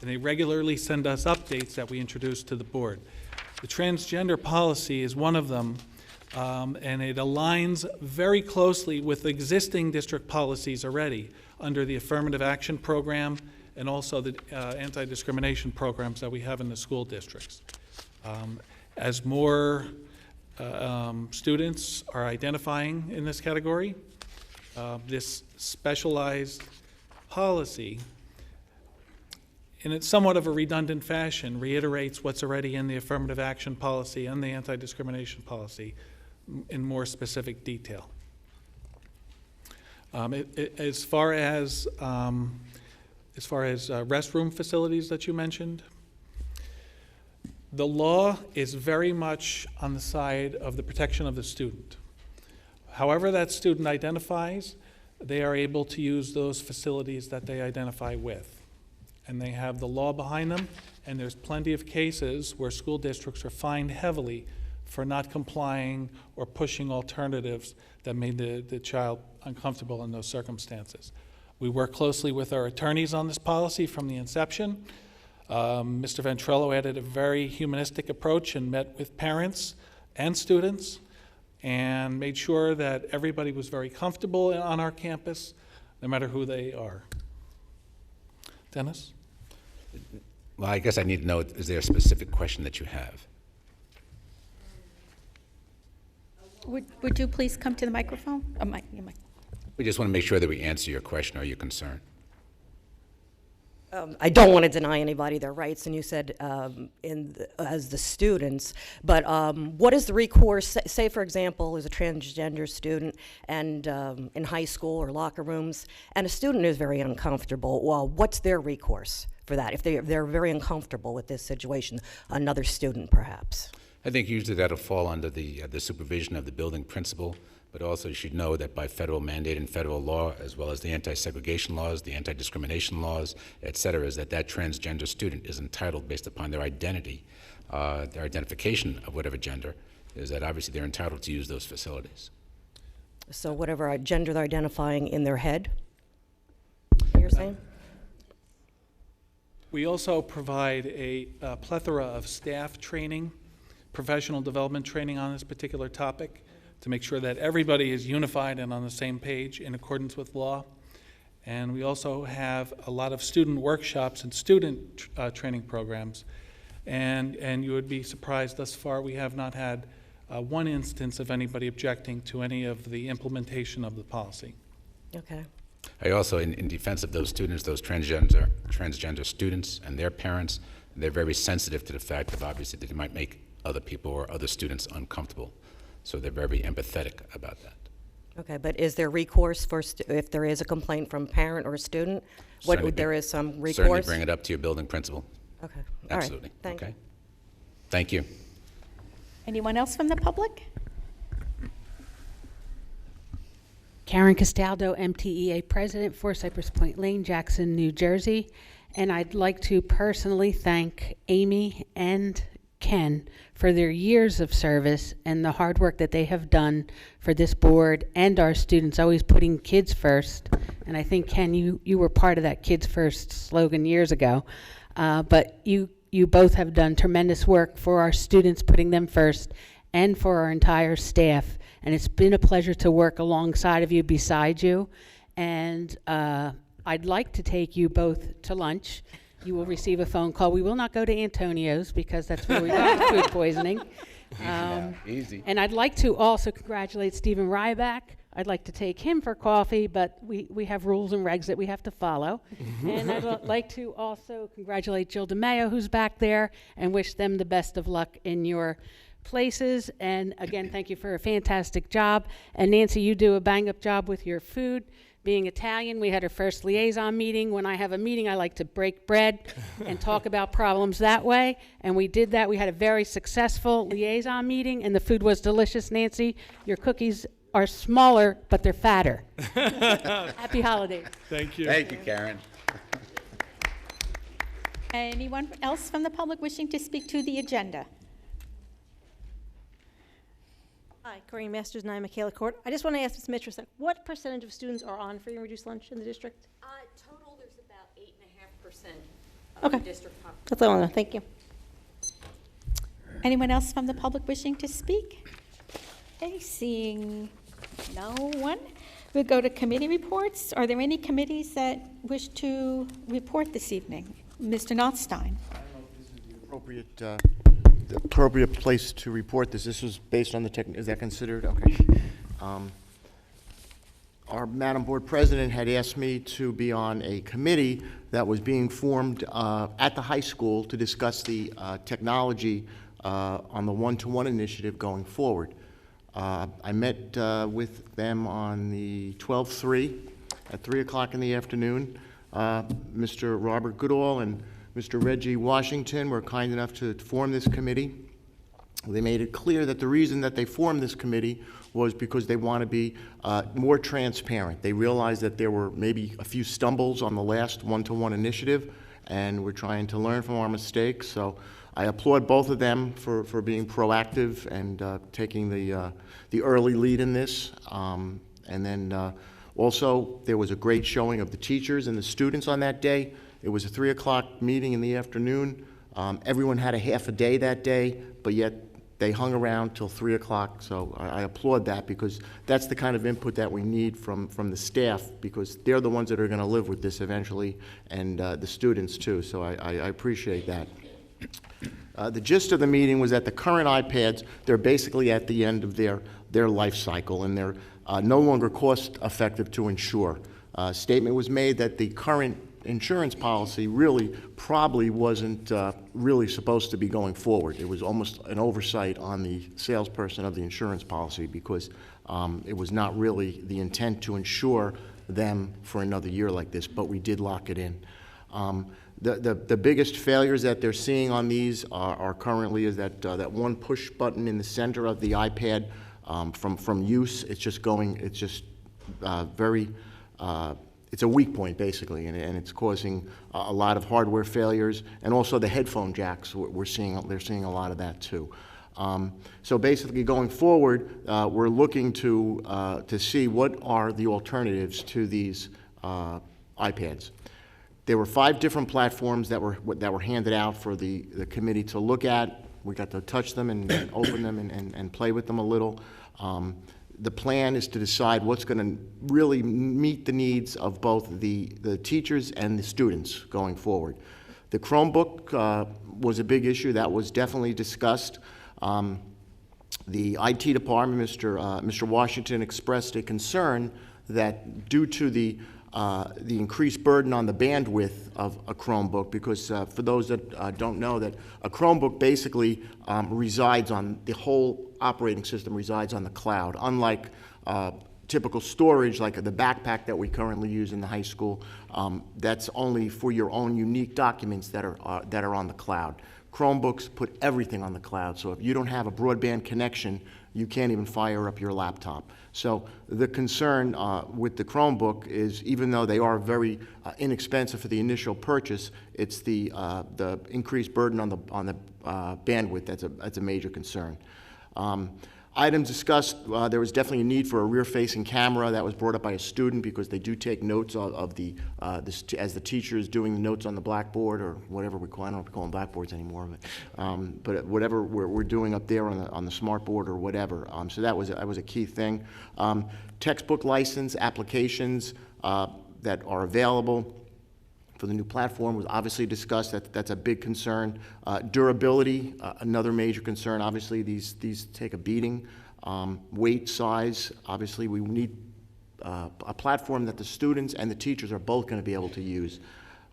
and they regularly send us updates that we introduce to the board. The transgender policy is one of them, and it aligns very closely with existing district policies already under the affirmative action program and also the anti-discrimination programs that we have in the school districts. As more students are identifying in this category, this specialized policy, in it's somewhat of a redundant fashion, reiterates what's already in the affirmative action policy and the anti-discrimination policy in more specific detail. As far as restroom facilities that you mentioned, the law is very much on the side of the protection of the student. However that student identifies, they are able to use those facilities that they identify with. And they have the law behind them, and there's plenty of cases where school districts are fined heavily for not complying or pushing alternatives that made the child uncomfortable in those circumstances. We work closely with our attorneys on this policy from the inception. Mr. Ventrello added a very humanistic approach and met with parents and students and made sure that everybody was very comfortable on our campus, no matter who they are. Dennis? Well, I guess I need to know, is there a specific question that you have? Would you please come to the microphone? Oh, mic. We just want to make sure that we answer your question or your concern. I don't want to deny anybody their rights, and you said as the students, but what is the recourse? Say, for example, as a transgender student and in high school or locker rooms, and a student is very uncomfortable, well, what's their recourse for that? If they're very uncomfortable with this situation, another student perhaps? I think usually that'll fall under the supervision of the building principal, but also you should know that by federal mandate and federal law, as well as the anti-segregation laws, the anti-discrimination laws, et cetera, is that transgender student is entitled, based upon their identity, their identification of whatever gender, is that obviously they're entitled to use those facilities. So whatever gender they're identifying in their head, you're saying? We also provide a plethora of staff training, professional development training on this particular topic, to make sure that everybody is unified and on the same page in accordance with law. And we also have a lot of student workshops and student training programs. And you would be surprised, thus far we have not had one instance of anybody objecting to any of the implementation of the policy. Okay. I also, in defense of those students, those transgender students and their parents, they're very sensitive to the fact that obviously that they might make other people or other students uncomfortable. So they're very empathetic about that. Okay, but is there recourse for if there is a complaint from a parent or a student? There is some recourse? Certainly bring it up to your building principal. Okay. Absolutely. All right. Okay. Thank you. Anyone else from the public? Karen Castaldo, MTEA President, 4 Cypress Point Lane, Jackson, New Jersey. And I'd like to personally thank Amy and Ken for their years of service and the hard work that they have done for this board and our students, always putting kids first. And I think, Ken, you were part of that Kids First slogan years ago. But you both have done tremendous work for our students, putting them first, and for our entire staff. And it's been a pleasure to work alongside of you, beside you. And I'd like to take you both to lunch. You will receive a phone call. We will not go to Antonio's because that's where we got the food poisoning. Easy. And I'd like to also congratulate Stephen Ryback. I'd like to take him for coffee, but we have rules and regs that we have to follow. And I'd like to also congratulate Jill DeMayo, who's back there, and wish them the best of luck in your places. And again, thank you for a fantastic job. And Nancy, you do a bang-up job with your food. Being Italian, we had our first liaison meeting. When I have a meeting, I like to break bread and talk about problems that way. And we did that. We had a very successful liaison meeting, and the food was delicious. Nancy, your cookies are smaller, but they're fatter. Happy holidays. Thank you. Thank you, Karen. Anyone else from the public wishing to speak to the agenda? Hi, Corinne Masters, 9 Michaela Court. I just want to ask Ms. Mitrosek, what percentage of students are on free and reduced lunch in the district? Total, there's about 8.5% Okay. district population. That's all I want to know. Thank you. Anyone else from the public wishing to speak? Okay, seeing no one, we'll go to committee reports. Are there any committees that wish to report this evening? Mr. Notstein. The appropriate place to report this. This was based on the is that considered? Okay. Our Madam Board President had asked me to be on a committee that was being formed at the high school to discuss the technology on the one-to-one initiative going forward. I met with them on the 12/3 at 3 o'clock in the afternoon. Mr. Robert Goodall and Mr. Reggie Washington were kind enough to form this committee. They made it clear that the reason that they formed this committee was because they want to be more transparent. They realized that there were maybe a few stumbles on the last one-to-one initiative, and we're trying to learn from our mistakes. So I applaud both of them for being proactive and taking the early lead in this. And then also, there was a great showing of the teachers and the students on that day. It was a 3 o'clock meeting in the afternoon. Everyone had a half a day that day, but yet they hung around till 3 o'clock. So I applaud that, because that's the kind of input that we need from the staff, because they're the ones that are going to live with this eventually, and the students too. So I appreciate that. The gist of the meeting was that the current iPads, they're basically at the end of their life cycle, and they're no longer cost effective to insure. A statement was made that the current insurance policy really probably wasn't really supposed to be going forward. It was almost an oversight on the salesperson of the insurance policy, because it was not really the intent to insure them for another year like this, but we did lock it in. The biggest failures that they're seeing on these are currently is that that one push button in the center of the iPad from use. It's just very it's a weak point, basically, and it's causing a lot of hardware failures, and also the headphone jacks. They're seeing a lot of that too. So basically, going forward, we're looking to see what are the alternatives to these iPads. There were 5 different platforms that were handed out for the committee to look at. We got to touch them and open them and play with them a little. The plan is to decide what's going to really meet the needs of both the teachers and the students going forward. The Chromebook was a big issue that was definitely discussed. The IT department, Mr. Washington, expressed a concern that due to the increased burden on the bandwidth of a Chromebook, because for those that don't know, that a Chromebook basically resides on the whole operating system resides on the cloud, unlike typical storage like the backpack that we currently use in the high school. That's only for your own unique documents that are on the cloud. Chromebooks put everything on the cloud, so if you don't have a broadband connection, you can't even fire up your laptop. So the concern with the Chromebook is, even though they are very inexpensive for the initial purchase, it's the increased burden on the bandwidth that's a major concern. Items discussed, there was definitely a need for a rear-facing camera. That was brought up by a student, because they do take notes of as the teacher is doing the notes on the blackboard, or whatever we call. I don't know if we call them blackboards anymore, but whatever we're doing up there on the smart board or whatever. So that was a key thing. Textbook license applications that are available for the new platform was obviously discussed. That's a big concern. Durability, another major concern. Obviously, these take a beating. Weight, size, obviously we need a platform that the students and the teachers are both going to be able to use.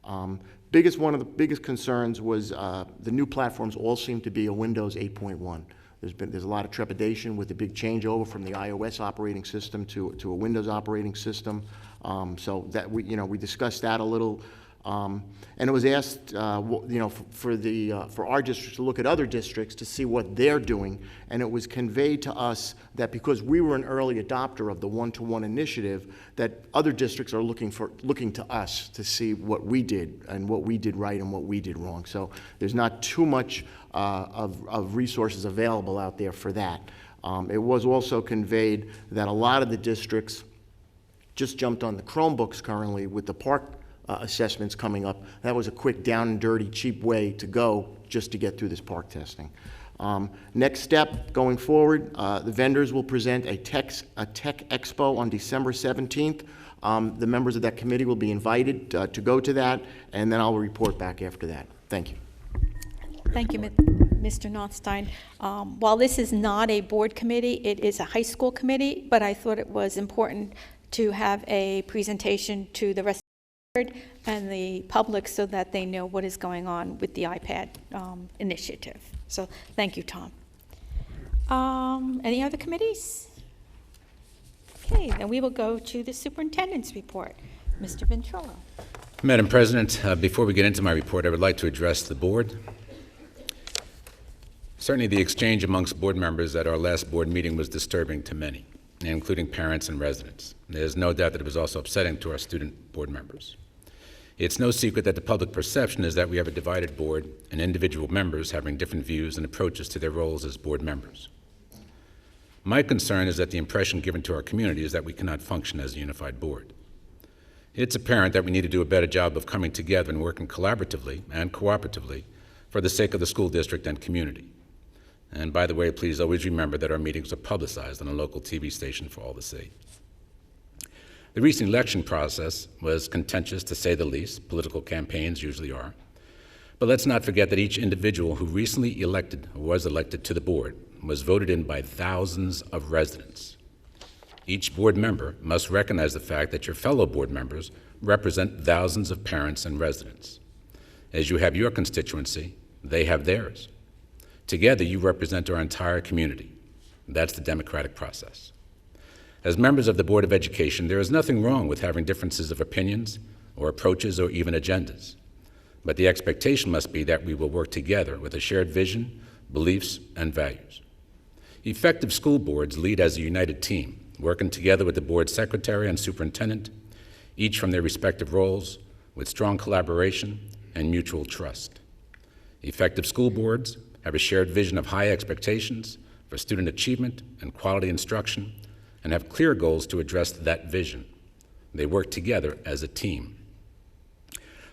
One of the biggest concerns was the new platforms all seem to be a Windows 8.1. There's a lot of trepidation with the big changeover from the iOS operating system to a Windows operating system. So that we discussed that a little. And it was asked, for our district to look at other districts to see what they're doing, and it was conveyed to us that because we were an early adopter of the one-to-one initiative, that other districts are looking to us to see what we did and what we did right and what we did wrong. So there's not too much of resources available out there for that. It was also conveyed that a lot of the districts just jumped on the Chromebooks currently with the Park assessments coming up. That was a quick, down and dirty, cheap way to go just to get through this park testing. Next step going forward, the vendors will present a tech expo on December 17th. The members of that committee will be invited to go to that, and then I'll report back after that. Thank you. Thank you, Mr. Northstein. While this is not a board committee, it is a high school committee, but I thought it was important to have a presentation to the rest of the board and the public so that they know what is going on with the iPad initiative. So thank you, Tom. Any other committees? Okay, then we will go to the superintendent's report. Mr. Ventrillo. Madam President, before we get into my report, I would like to address the board. Certainly the exchange amongst board members at our last board meeting was disturbing to many, including parents and residents. There's no doubt that it was also upsetting to our student board members. It's no secret that the public perception is that we have a divided board and individual members having different views and approaches to their roles as board members. My concern is that the impression given to our community is that we cannot function as a unified board. It's apparent that we need to do a better job of coming together and working collaboratively and cooperatively for the sake of the school district and community. And by the way, please always remember that our meetings are publicized on a local TV station for all to see. The recent election process was contentious, to say the least. Political campaigns usually are. But let's not forget that each individual who recently elected or was elected to the board was voted in by thousands of residents. Each board member must recognize the fact that your fellow board members represent thousands of parents and residents. As you have your constituency, they have theirs. Together, you represent our entire community. That's the democratic process. As members of the Board of Education, there is nothing wrong with having differences of opinions or approaches or even agendas. But the expectation must be that we will work together with a shared vision, beliefs, and values. Effective school boards lead as a united team, working together with the board secretary and superintendent, each from their respective roles, with strong collaboration and mutual trust. Effective school boards have a shared vision of high expectations for student achievement and quality instruction, and have clear goals to address that vision. They work together as a team.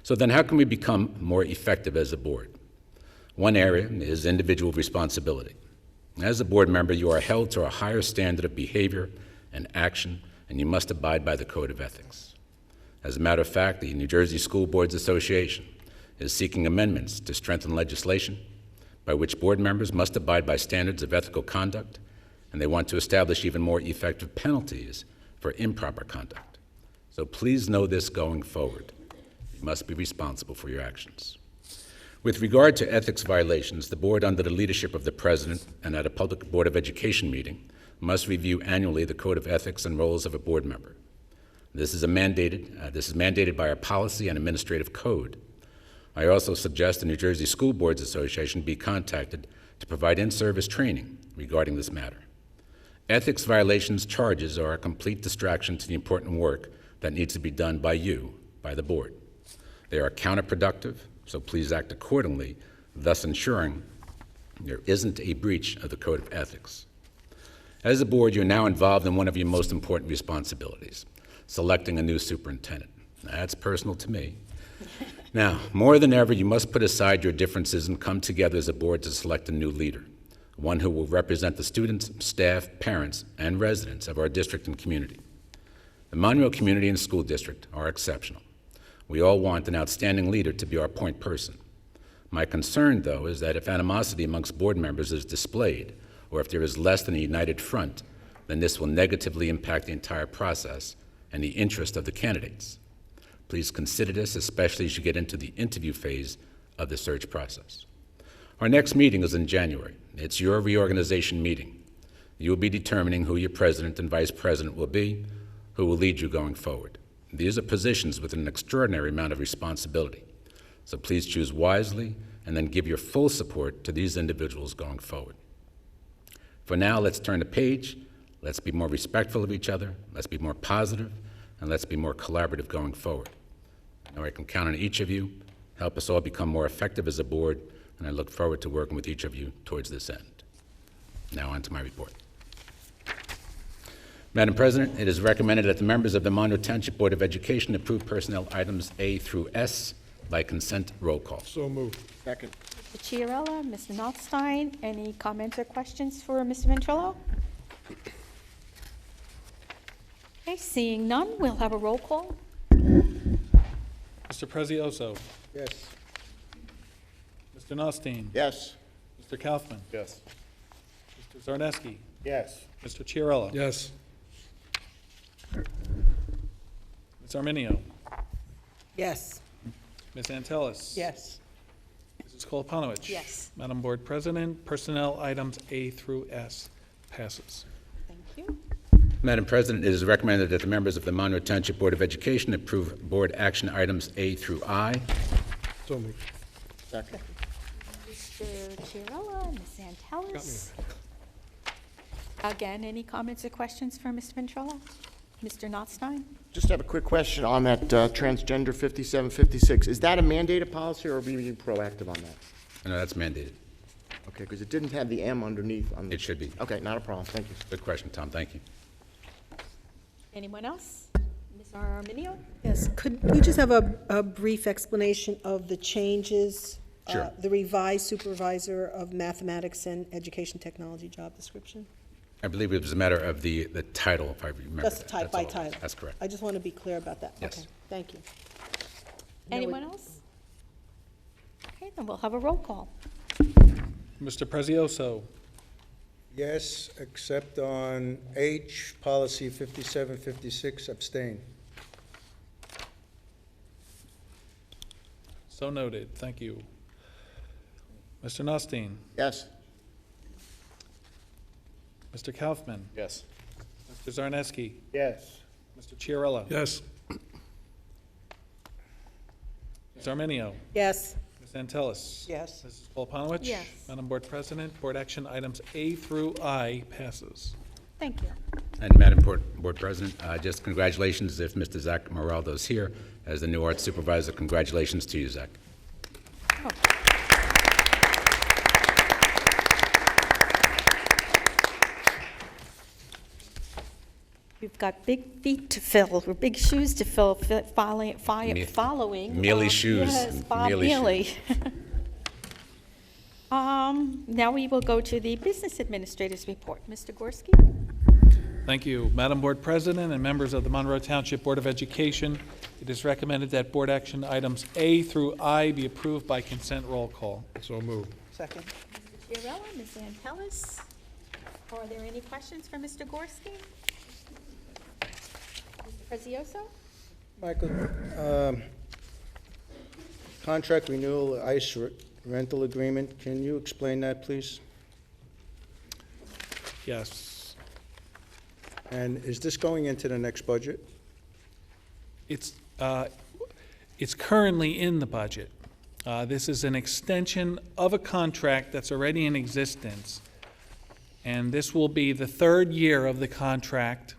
So then how can we become more effective as a board? One area is individual responsibility. As a board member, you are held to a higher standard of behavior and action, and you must abide by the Code of Ethics. As a matter of fact, the New Jersey School Boards Association is seeking amendments to strengthen legislation by which board members must abide by standards of ethical conduct, and they want to establish even more effective penalties for improper conduct. So please know this going forward. You must be responsible for your actions. With regard to ethics violations, the board, under the leadership of the president and at a public Board of Education meeting, must review annually the Code of Ethics and roles of a board member. This is mandated by our policy and administrative code. I also suggest the New Jersey School Boards Association be contacted to provide in-service training regarding this matter. Ethics violations charges are a complete distraction to the important work that needs to be done by you, by the board. They are counterproductive, so please act accordingly, thus ensuring there isn't a breach of the Code of Ethics. As a board, you're now involved in one of your most important responsibilities, selecting a new superintendent. That's personal to me. Now, more than ever, you must put aside your differences and come together as a board to select a new leader, one who will represent the students, staff, parents, and residents of our district and community. The Monroe community and school district are exceptional. We all want an outstanding leader to be our point person. My concern, though, is that if animosity amongst board members is displayed, or if there is less than a united front, then this will negatively impact the entire process and the interest of the candidates. Please consider this, especially as you get into the interview phase of the search process. Our next meeting is in January. It's your reorganization meeting. You will be determining who your president and vice president will be, who will lead you going forward. These are positions with an extraordinary amount of responsibility. So please choose wisely and then give your full support to these individuals going forward. For now, let's turn the page. Let's be more respectful of each other. Let's be more positive, and let's be more collaborative going forward. I know I can count on each of you. Help us all become more effective as a board, and I look forward to working with each of you towards this end. Now on to my report. Madam President, it is recommended that the members of the Monroe Township Board of Education approve personnel items A through S by consent roll call. So moved. Second. Mr. Chiarella, Mr. Notstein, any comments or questions for Mr. Ventrello? Okay, seeing none, we'll have a roll call. Mr. Prezioso. Yes. Mr. Notstein. Yes. Mr. Kaufman. Yes. Mr. Zarneski. Yes. Mr. Chiarella. Yes. Ms. Arminio. Yes. Ms. Antelis. Yes. Mrs. Koloponowicz. Yes. Madam Board President, personnel items A through S passes. Thank you. Madam President, it is recommended that the members of the Monroe Township Board of Education approve board action items A through I. So moved. Second. Mr. Chiarella, Ms. Antelis. Again, any comments or questions for Mr. Ventrello? Mr. Notstein? Just have a quick question on that transgender 5756. Is that a mandated policy, or are we being proactive on that? No, that's mandated. Okay, because it didn't have the M underneath. On the... It should be. Okay, not a problem. Thank you. Good question, Tom. Thank you. Anyone else? Ms. Arminio? Yes, could we just have a brief explanation of the changes? Sure. The revised supervisor of mathematics and education technology job description? I believe it was a matter of the title, if I remember. Just that. by That's all it was. title. That's correct. I just want to be clear about that. Yes. Okay, thank you. Anyone else? Okay, then we'll have a roll call. Mr. Prezioso. Yes, except on H, policy 5756, abstain. So noted. Thank you. Mr. Notstein. Yes. Mr. Kaufman. Yes. Mr. Zarneski. Yes. Mr. Chiarella. Yes. Ms. Arminio. Yes. Ms. Antelis. Yes. Mrs. Koloponowicz. Yes. Madam Board President, board action items A through I passes. Thank you. And Madam Board President, just congratulations if Mr. Zach Moraldo is here as the new art supervisor. Congratulations to you, Zach. You've got big feet to fill, or big shoes to fill, following. Mealy shoes. Yes, Bob Mealy Mealy. Now we will go to the Business Administrator's Report. Mr. Gorski? Thank you. Madam Board President and members of the Monroe Township Board of Education, it is recommended that board action items A through I be approved by consent roll call. So moved. Second. Mr. Chiarella, Ms. Antelis? Are there any questions for Mr. Gorski? Mr. Prezioso? Michael, contract renewal, ICE rental agreement, can you explain that, please? Yes. And is this going into the next budget? It's currently in the budget. This is an extension of a contract that's already in existence. And this will be the third year of the contract,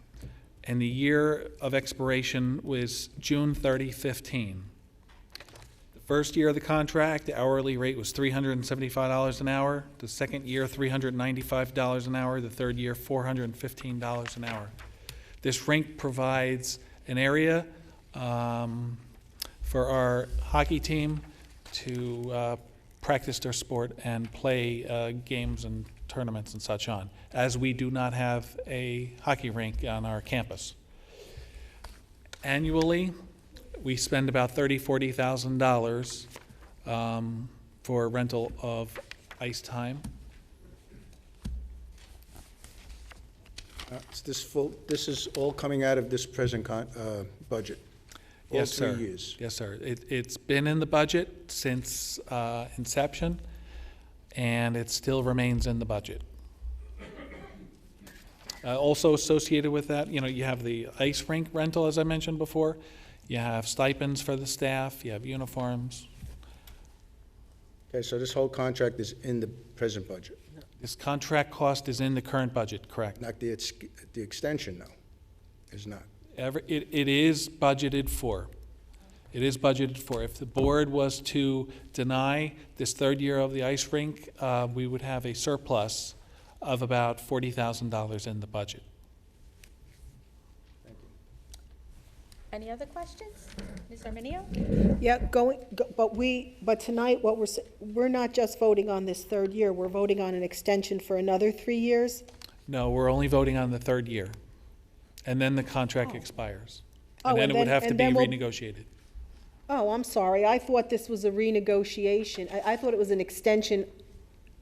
and the year of expiration was June 30, 15. The first year of the contract, the hourly rate was $375 an hour. The second year, $395 an hour. The third year, $415 an hour. This rink provides an area for our hockey team to practice their sport and play games and tournaments and such on, as we do not have a hockey rink on our campus. Annually, we spend about $30,000-$40,000 for rental of ice time. This is all coming out of this present budget? All Yes, sir. 3 years? Yes, sir. It's been in the budget since inception, and it still remains in the budget. Also associated with that, you have the ice rink rental, as I mentioned before. You have stipends for the staff. You have uniforms. Okay, so this whole contract is in the present budget? This contract cost is in the current budget, correct? Not the extension, though, is not? It is budgeted for. It is budgeted for. If the board was to deny this third year of the ice rink, we would have a surplus of about $40,000 in the budget. Any other questions? Ms. Arminio? Yeah, but tonight, we're not just voting on this third year, we're voting on an extension for another 3 years? No, we're only voting on the third year, and then the contract expires. And then it would have to be renegotiated. Oh, I'm sorry, I thought this was a renegotiation. I thought it was an extension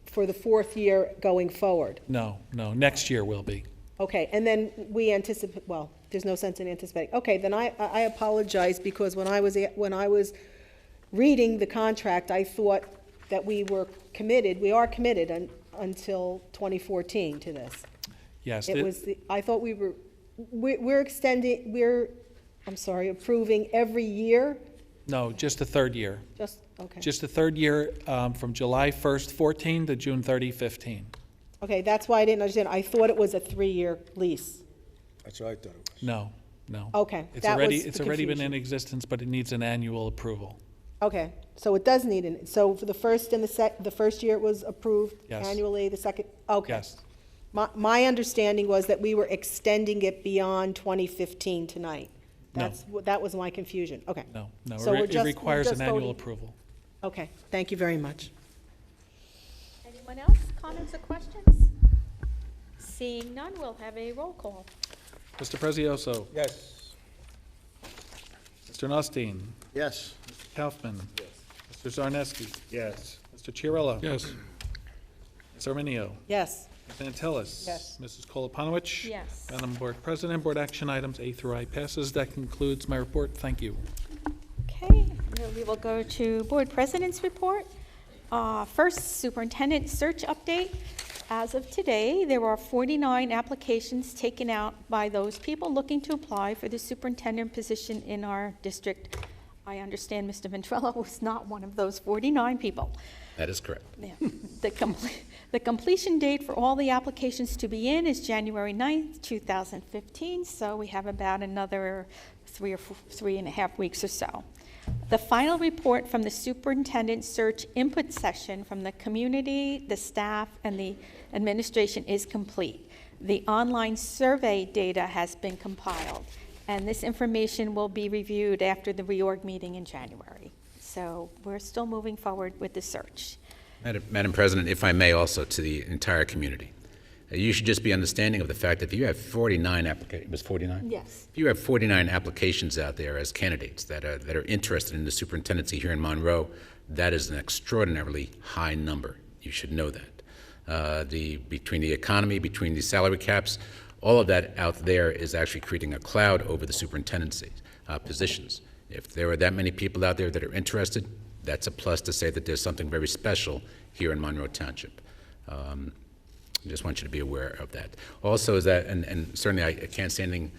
for the fourth year going forward. No, next year will be. Okay, and then we anticipate, well, there's no sense in anticipating. Okay, then I apologize, because when I was reading the contract, I thought that we are committed until 2014 to this. Yes. I thought approving every year? No, just the third year. Okay. Just the third year, from July 1st, 14 to June 30, 15. Okay, that's why I didn't understand. I thought it was a 3-year lease. That's what I thought it was. No. Okay, It's that was already, the it's already been confusion. in existence, but it needs an annual approval. Okay, so it does need so for the first and the first year it was approved Yes. annually, the second, okay. Yes. My understanding was that we were extending it beyond 2015 tonight. No. That was my confusion, okay. No, So we're it requires an annual voting. approval. Okay, thank you very much. Anyone else? Comments or questions? Seeing none, we'll have a roll call. Mr. Prezioso. Yes. Mr. Nusstein. Yes. Mr. Kaufman. Yes. Mr. Zarneski. Yes. Mr. Chiarella. Yes. Ms. Arminio. Yes. Ms. Antelis. Yes. Mrs. Koloponowicz. Yes. Madam Board President, Board action items A through I passes. That concludes my report. Thank you. Okay, now we will go to Board President's report. First, Superintendent search update. As of today, there are 49 applications taken out by those people looking to apply for the superintendent position in our district. I understand Mr. Ventrella was not one of those 49 people. That is correct. Yeah. The completion date for all the applications to be in is January 9th, 2015, so we have about another 3.5 weeks or so. The final report from the superintendent search input session from the community, the staff, and the administration is complete. The online survey data has been compiled, and this information will be reviewed after the reorg meeting in January. So we're still moving forward with the search. Madam President, if I may, also to the entire community, you should just be understanding of the fact that if you have 49 applications, was 49? Yes. If you have 49 applications out there as candidates that are interested in the superintendency here in Monroe, that is an extraordinarily high number. You should know that. Between the economy, between the salary caps, all of that out there is actually creating a cloud over the superintendency positions. If there are that many people out there that are interested, that's a plus to say that there's something very special here in Monroe Township. I just want you to be aware of that. Also is that, and certainly I can't say anything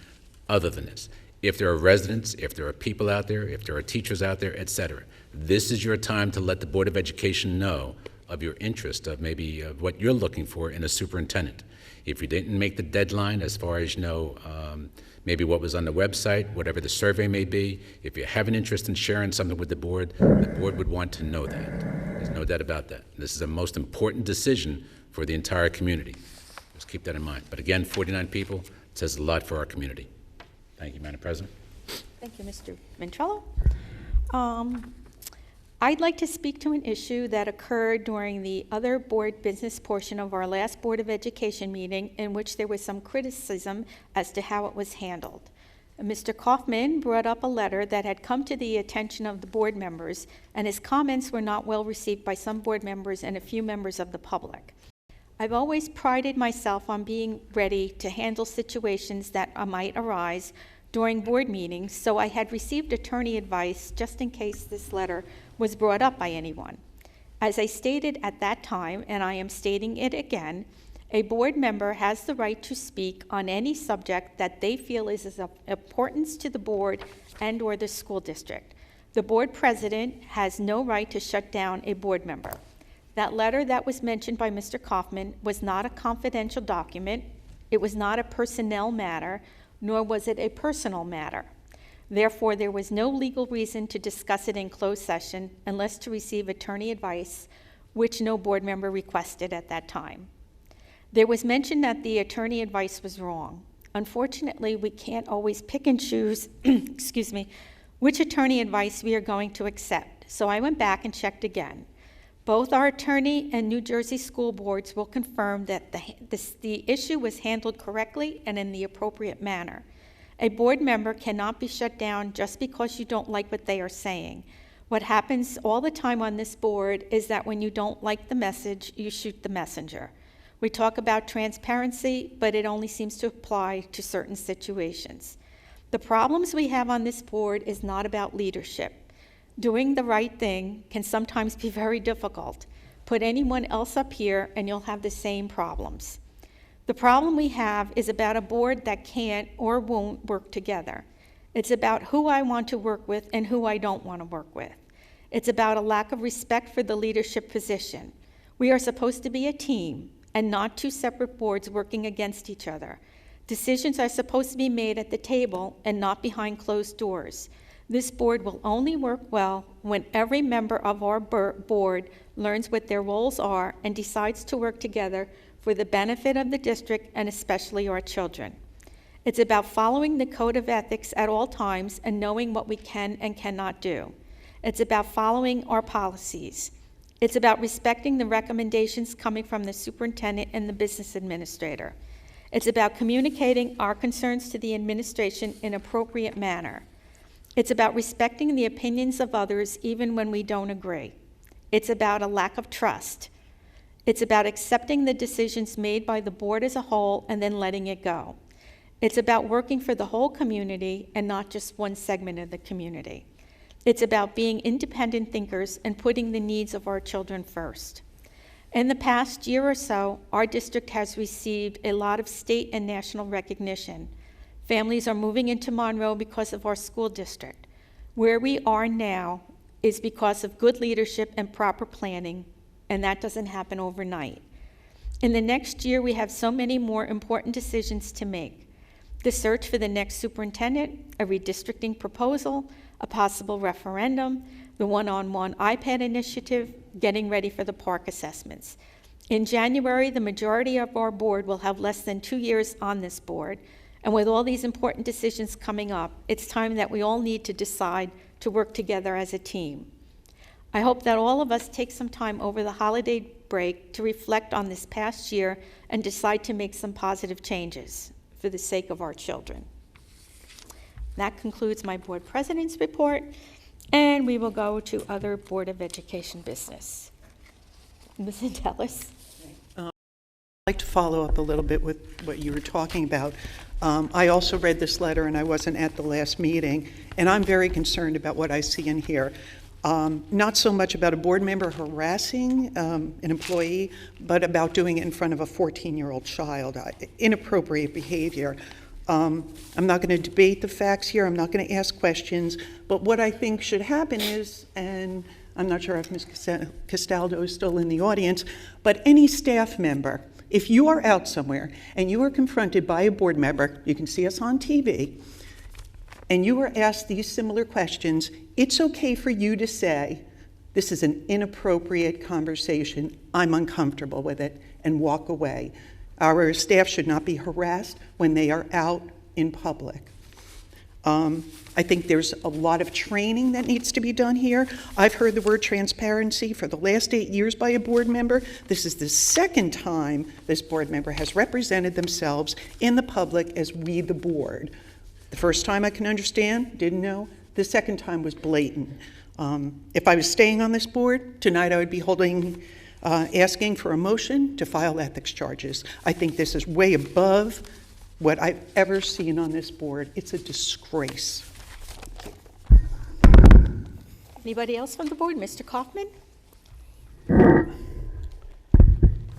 other than this, if there are residents, if there are people out there, if there are teachers out there, et cetera, this is your time to let the Board of Education know of your interest, of maybe what you're looking for in a superintendent. If you didn't make the deadline, as far as you know, maybe what was on the website, whatever the survey may be, if you have an interest in sharing something with the board would want to know that. There's no doubt about that. This is the most important decision for the entire community. Just keep that in mind. But again, 49 people says a lot for our community. Thank you, Madam President. Thank you, Mr. Ventrello. I'd like to speak to an issue that occurred during the other board business portion of our last Board of Education meeting, in which there was some criticism as to how it was handled. Mr. Kaufman brought up a letter that had come to the attention of the board members, and his comments were not well received by some board members and a few members of the public. I've always prided myself on being ready to handle situations that might arise during board meetings, so I had received attorney advice just in case this letter was brought up by anyone. As I stated at that time, and I am stating it again, a board member has the right to speak on any subject that they feel is of importance to the board and or the school district. The board president has no right to shut down a board member. That letter that was mentioned by Mr. Kaufman was not a confidential document. It was not a personnel matter, nor was it a personal matter. Therefore, there was no legal reason to discuss it in closed session unless to receive attorney advice, which no board member requested at that time. There was mention that the attorney advice was wrong. Unfortunately, we can't always pick and choose, excuse me, which attorney advice we are going to accept. So I went back and checked again. Both our attorney and New Jersey school boards will confirm that the issue was handled correctly and in the appropriate manner. A board member cannot be shut down just because you don't like what they are saying. What happens all the time on this board is that when you don't like the message, you shoot the messenger. We talk about transparency, but it only seems to apply to certain situations. The problems we have on this board is not about leadership. Doing the right thing can sometimes be very difficult. Put anyone else up here and you'll have the same problems. The problem we have is about a board that can't or won't work together. It's about who I want to work with and who I don't want to work with. It's about a lack of respect for the leadership position. We are supposed to be a team and not two separate boards working against each other. Decisions are supposed to be made at the table and not behind closed doors. This board will only work well when every member of our board learns what their roles are and decides to work together for the benefit of the district and especially our children. It's about following the code of ethics at all times and knowing what we can and cannot do. It's about following our policies. It's about respecting the recommendations coming from the superintendent and the business administrator. It's about communicating our concerns to the administration in an appropriate manner. It's about respecting the opinions of others even when we don't agree. It's about a lack of trust. It's about accepting the decisions made by the board as a whole and then letting it go. It's about working for the whole community and not just one segment of the community. It's about being independent thinkers and putting the needs of our children first. In the past year or so, our district has received a lot of state and national recognition. Families are moving into Monroe because of our school district. Where we are now is because of good leadership and proper planning, and that doesn't happen overnight. In the next year, we have so many more important decisions to make. The search for the next superintendent, a redistricting proposal, a possible referendum, the one-on-one iPad initiative, getting ready for the park assessments. In January, the majority of our board will have less than 2 years on this board, and with all these important decisions coming up, it's time that we all need to decide to work together as a team. I hope that all of us take some time over the holiday break to reflect on this past year and decide to make some positive changes for the sake of our children. That concludes my board president's report, and we will go to other Board of Education business. Ms. Intellis. I'd like to follow up a little bit with what you were talking about. I also read this letter, and I wasn't at the last meeting, and I'm very concerned about what I see in here. Not so much about a board member harassing an employee, but about doing it in front of a 14-year-old child. Inappropriate behavior. I'm not going to debate the facts here. I'm not going to ask questions. But what I think should happen is, and I'm not sure if Ms. Castaldo is still in the audience, but any staff member, if you are out somewhere and you are confronted by a board member, you can see us on TV, and you are asked these similar questions, it's okay for you to say, this is an inappropriate conversation, I'm uncomfortable with it, and walk away. Our staff should not be harassed when they are out in public. I think there's a lot of training that needs to be done here. I've heard the word transparency for the last 8 years by a board member. This is the second time this board member has represented themselves in the public as we, the board. The first time I can understand, didn't know. The second time was blatant. If I was staying on this board, tonight I would be asking for a motion to file ethics charges. I think this is way above what I've ever seen on this board. It's a disgrace. Anybody else from the board? Mr. Kaufman?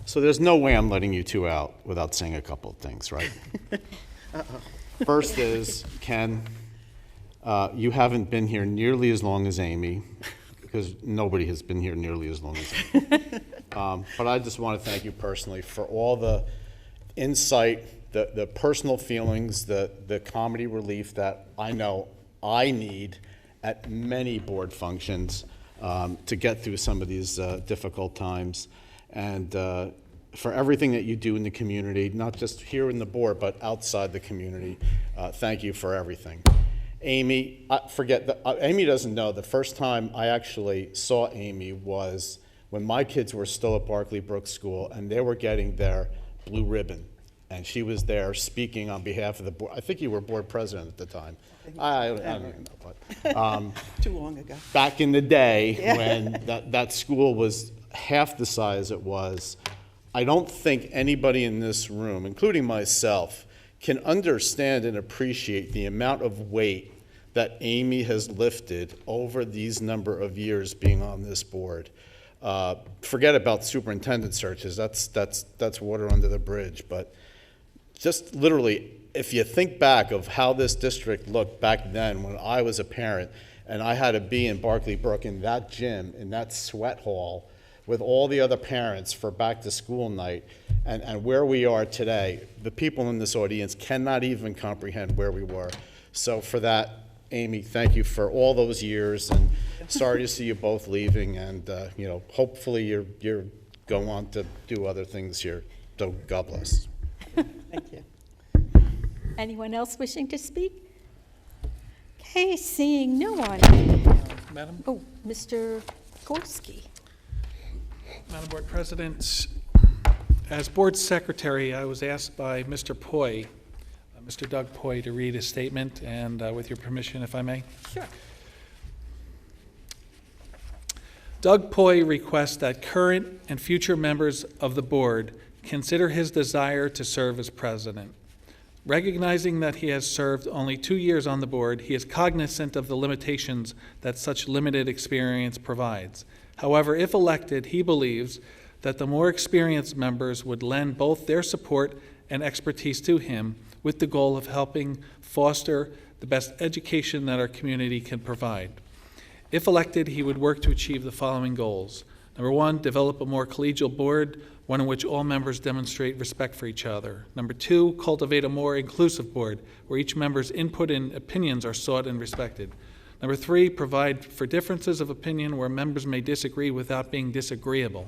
So there's no way I'm letting you two out without saying a couple of things, right? First is, Ken, you haven't been here nearly as long as Amy, because nobody has been here nearly as long as Amy. But I just want to thank you personally for all the insight, the personal feelings, the comedy relief that I know I need at many board functions to get through some of these difficult times. And for everything that you do in the community, not just here in the board, but outside the community. Thank you for everything. Amy, Amy doesn't know, the first time I actually saw Amy was when my kids were still at Barclay Brook School, and they were getting their blue ribbon. And she was there speaking on behalf of the board. I think you were board president at the time. I don't even know, but Too long ago. back in the day when that school was half the size it was, I don't think anybody in this room, including myself, can understand and appreciate the amount of weight that Amy has lifted over these number of years being on this board. Forget about superintendent searches. That's water under the bridge. But just literally, if you think back of how this district looked back then when I was a parent and I had to be in Barclay Brook in that gym, in that sweat hall with all the other parents for back to school night, and where we are today, the people in this audience cannot even comprehend where we were. So for that, Amy, thank you for all those years, and sorry to see you both leaving, and hopefully you're going on to do other things here. So God bless. Thank you. Anyone else wishing to speak? Okay, seeing no one. Madam? Oh, Mr. Gorski. Madam Board President, as Board Secretary, I was asked by Mr. Poi, Mr. Doug Poi, to read a statement, and with your permission, if I may. Sure. Doug Poi requests that current and future members of the board consider his desire to serve as president. Recognizing that he has served only 2 years on the board, he is cognizant of the limitations that such limited experience provides. However, if elected, he believes that the more experienced members would lend both their support and expertise to him with the goal of helping foster the best education that our community can provide. If elected, he would work to achieve the following goals. Number 1, develop a more collegial board, one in which all members demonstrate respect for each other. Number 2, cultivate a more inclusive board, where each member's input and opinions are sought and respected. Number 3, provide for differences of opinion where members may disagree without being disagreeable.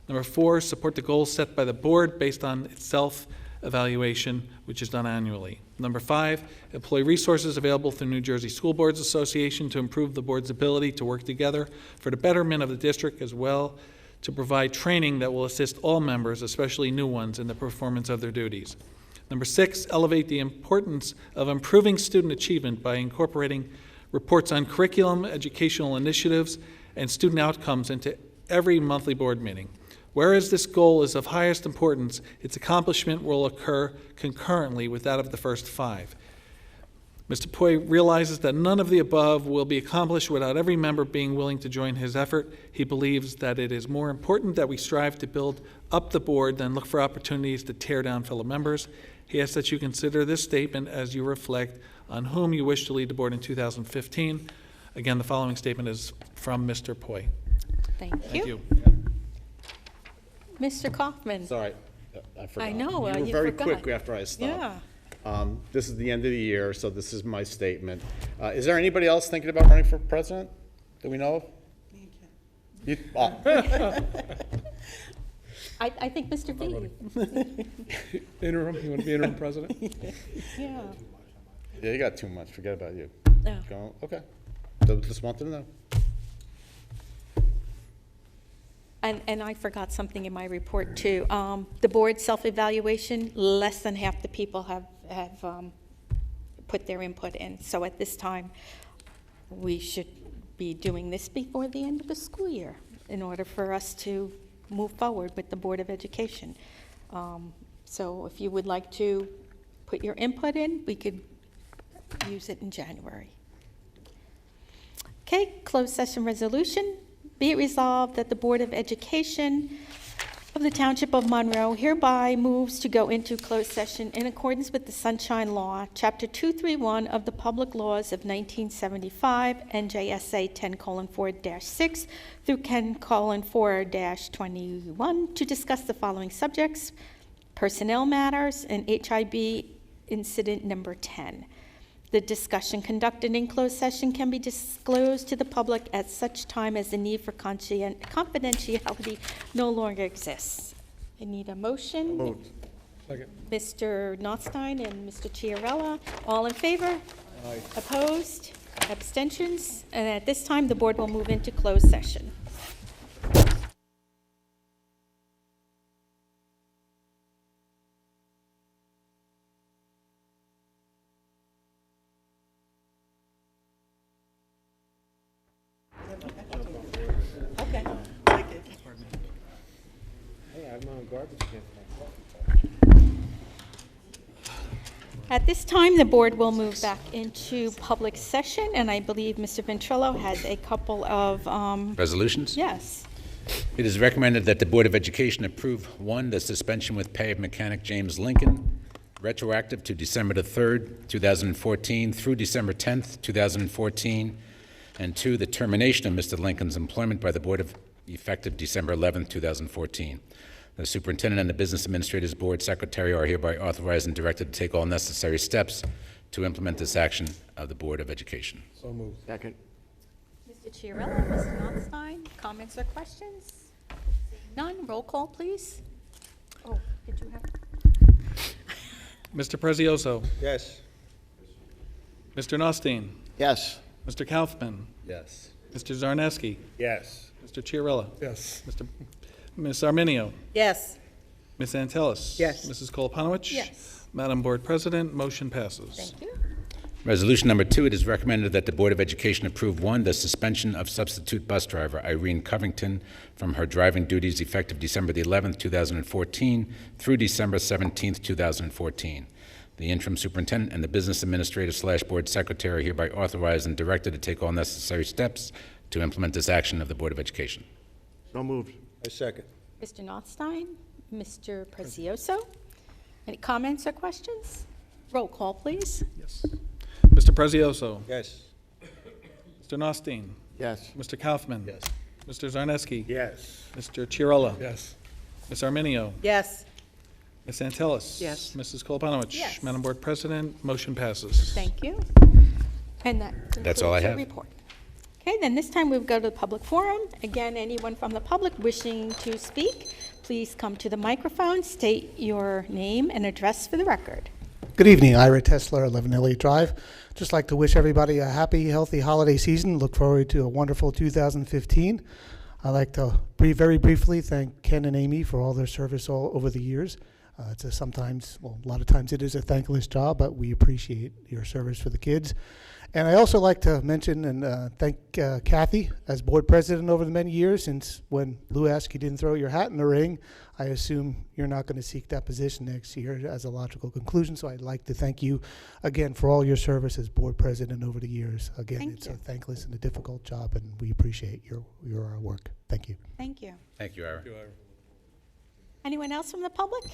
Number 4, support the goals set by the board based on its self-evaluation, which is done annually. Number 5, employ resources available through New Jersey School Boards Association to improve the board's ability to work together for the betterment of the district, as well to provide training that will assist all members, especially new ones, in the performance of their duties. Number 6, elevate the importance of improving student achievement by incorporating reports on curriculum, educational initiatives, and student outcomes into every monthly board meeting. Whereas this goal is of highest importance, its accomplishment will occur concurrently with that of the first 5. Mr. Poi realizes that none of the above will be accomplished without every member being willing to join his effort. He believes that it is more important that we strive to build up the board than look for opportunities to tear down fellow members. He asks that you consider this statement as you reflect on whom you wish to lead the board in 2015. Again, the following statement is from Mr. Poi. Thank you. Mr. Kaufman. Sorry, I forgot. I know, You were you very forgot. quick after I stopped. Yeah. This is the end of the year, so this is my statement. Is there anybody else thinking about running for president that we know of? You, I think Mr. V. Interim, you want to be interim president? Yeah. Yeah, you got too much. Forget about you. No. Okay. So just wanted to know. And I forgot something in my report too. The board self-evaluation, less than half the people have put their input in. So at this time, we should be doing this before the end of the school year in order for us to move forward with the Board of Education. So if you would like to put your input in, we could use it in January. Okay, closed session resolution. Be it resolved that the Board of Education of the Township of Monroe hereby moves to go into closed session in accordance with the Sunshine Law, Chapter 231 of the Public Laws of 1975, NJSA 10:4-6 through 10:4-21, to discuss the following subjects: personnel matters and HIB incident number 10. The discussion conducted in closed session can be disclosed to the public at such time as the need for confidentiality no longer exists. I need a motion. Moved. Second. Mr. Notstein and Mr. Chiarella, all in favor? Aye. Opposed? Abstentions? And at this time, the board will move into closed session. Okay. Hey, I have my own garbage can. At this time, the board will move back into public session, and I believe Mr. Ventrello has a couple of, Resolutions? yes. It is recommended that the Board of Education approve, 1, the suspension with pay of mechanic James Lincoln, retroactive to December the 3rd, 2014 through December 10th, 2014, and 2, the termination of Mr. Lincoln's employment by the Board of effective December 11th, 2014. The Superintendent and the Business Administrators Board Secretary are hereby authorized and directed to take all necessary steps to implement this action of the Board of Education. So moved. Second. Mr. Chiarella, Mr. Notstein, comments or questions? Seeing none, roll call, please. Oh, did you have? Mr. Prezioso, Yes. Mr. Notstein, Yes. Mr. Kaufman, Yes. Mr. Zarneski, Yes. Mr. Chiarella, Yes. Ms. Arminio, Yes. Ms. Antelis. Yes. Mrs. Kolopowicz. Yes. Madam Board President, motion passes. Thank you. Resolution number 2, it is recommended that the Board of Education approve, 1, the suspension of substitute bus driver Irene Covington from her driving duties effective December the 11th, 2014 through December 17th, 2014. The interim superintendent and the business administrator/board secretary are hereby authorized and directed to take all necessary steps to implement this action of the Board of Education. So moved. I second. Mr. Notstein, Mr. Prezioso, any comments or questions? Roll call, please. Yes. Mr. Prezioso, Yes. Mr. Notstein, Yes. Mr. Kaufman. Yes. Mr. Zarneski. Yes. Mr. Chiarella. Yes. Ms. Arminio. Yes. Ms. Antelis. Yes. Mrs. Kolopowicz. Yes. Madam Board President, motion passes. Thank you. And that That's all I concludes your have. report. Okay, then this time we'll go to the public forum. Again, anyone from the public wishing to speak, please come to the microphone, state your name and address for the record. Good evening, Ira Tesler, 11 Elliott Drive. Just like to wish everybody a happy, healthy holiday season. Look forward to a wonderful 2015. I'd like to very briefly thank Ken and Amy for all their service all over the years. It's a lot of times it is a thankless job, but we appreciate your service for the kids. And I also like to mention and thank Kathy as board president over the many years, since when Lou asked you didn't throw your hat in the ring, I assume you're not going to seek that position next year as a logical conclusion. So I'd like to thank you again for all your service as board president over the years. Again, it's a thankless and a difficult job, and we appreciate your work. Thank you. Thank you. Thank you, Ira. Thank you, Ira. Anyone else from the public?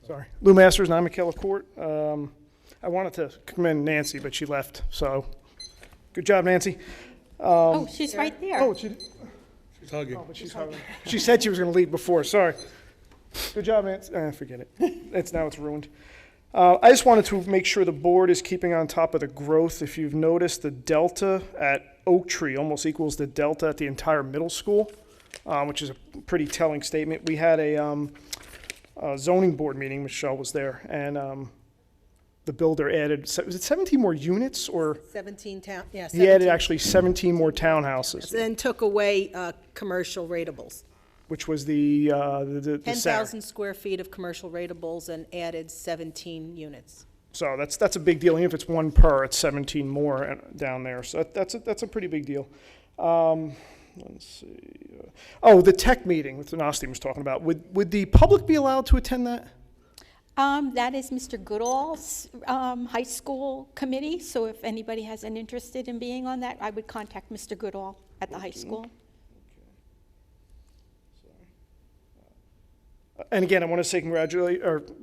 Sorry. Lou Masters, 9 McKellar Court. I wanted to commend Nancy, but she left, so good job, Nancy. Oh, she's right there. Oh, She's hugging. but she's hugging. She said she was going to leave before, sorry. Good job, Nancy. Forget it. Now it's ruined. I just wanted to make sure the board is keeping on top of the growth. If you've noticed, the delta at Oak Tree almost equals the delta at the entire middle school, which is a pretty telling statement. We had a zoning board meeting, Michelle was there, and the builder added, was it 17 more units, or? 17 town, yeah. He added 17. actually 17 more townhouses, Then took away commercial ratables. which was the 10,000 square feet of commercial ratables and added 17 units. So that's a big deal. Even if it's one per, it's 17 more down there. So that's a pretty big deal. Let's see. The tech meeting that Nostine was talking about. Would the public be allowed to attend that? That is Mr. Goodall's high school committee, so if anybody has an interest in being on that, I would contact Mr. Goodall at the high school. And again, I want to say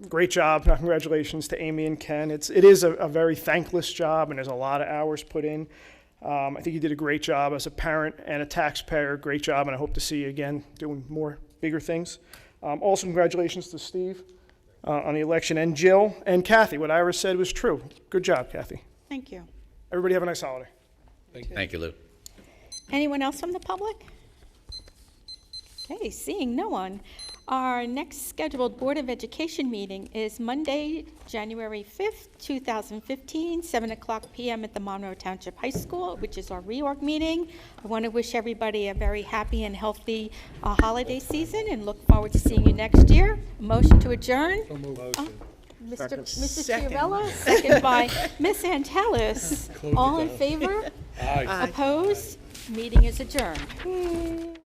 great job, not congratulations to Amy and Ken. It is a very thankless job, and there's a lot of hours put in. I think you did a great job as a parent and a taxpayer. Great job, and I hope to see you again doing more bigger things. Also, congratulations to Steve on the election, and Jill and Kathy. What Ira said was true. Good job, Kathy. Thank you. Everybody have a nice holiday. Thank you, Lou. Anyone else from the public? Okay, seeing no one. Our next scheduled Board of Education meeting is Monday, January 5th, 2015, 7 o'clock p.m. at the Monroe Township High School, which is our reorg meeting. I want to wish everybody a very happy and healthy holiday season and look forward to seeing you next year. Motion to adjourn. Mr. Chiarella, second by Ms. Antelis. All in favor? Aye. Opposed? Meeting is adjourned.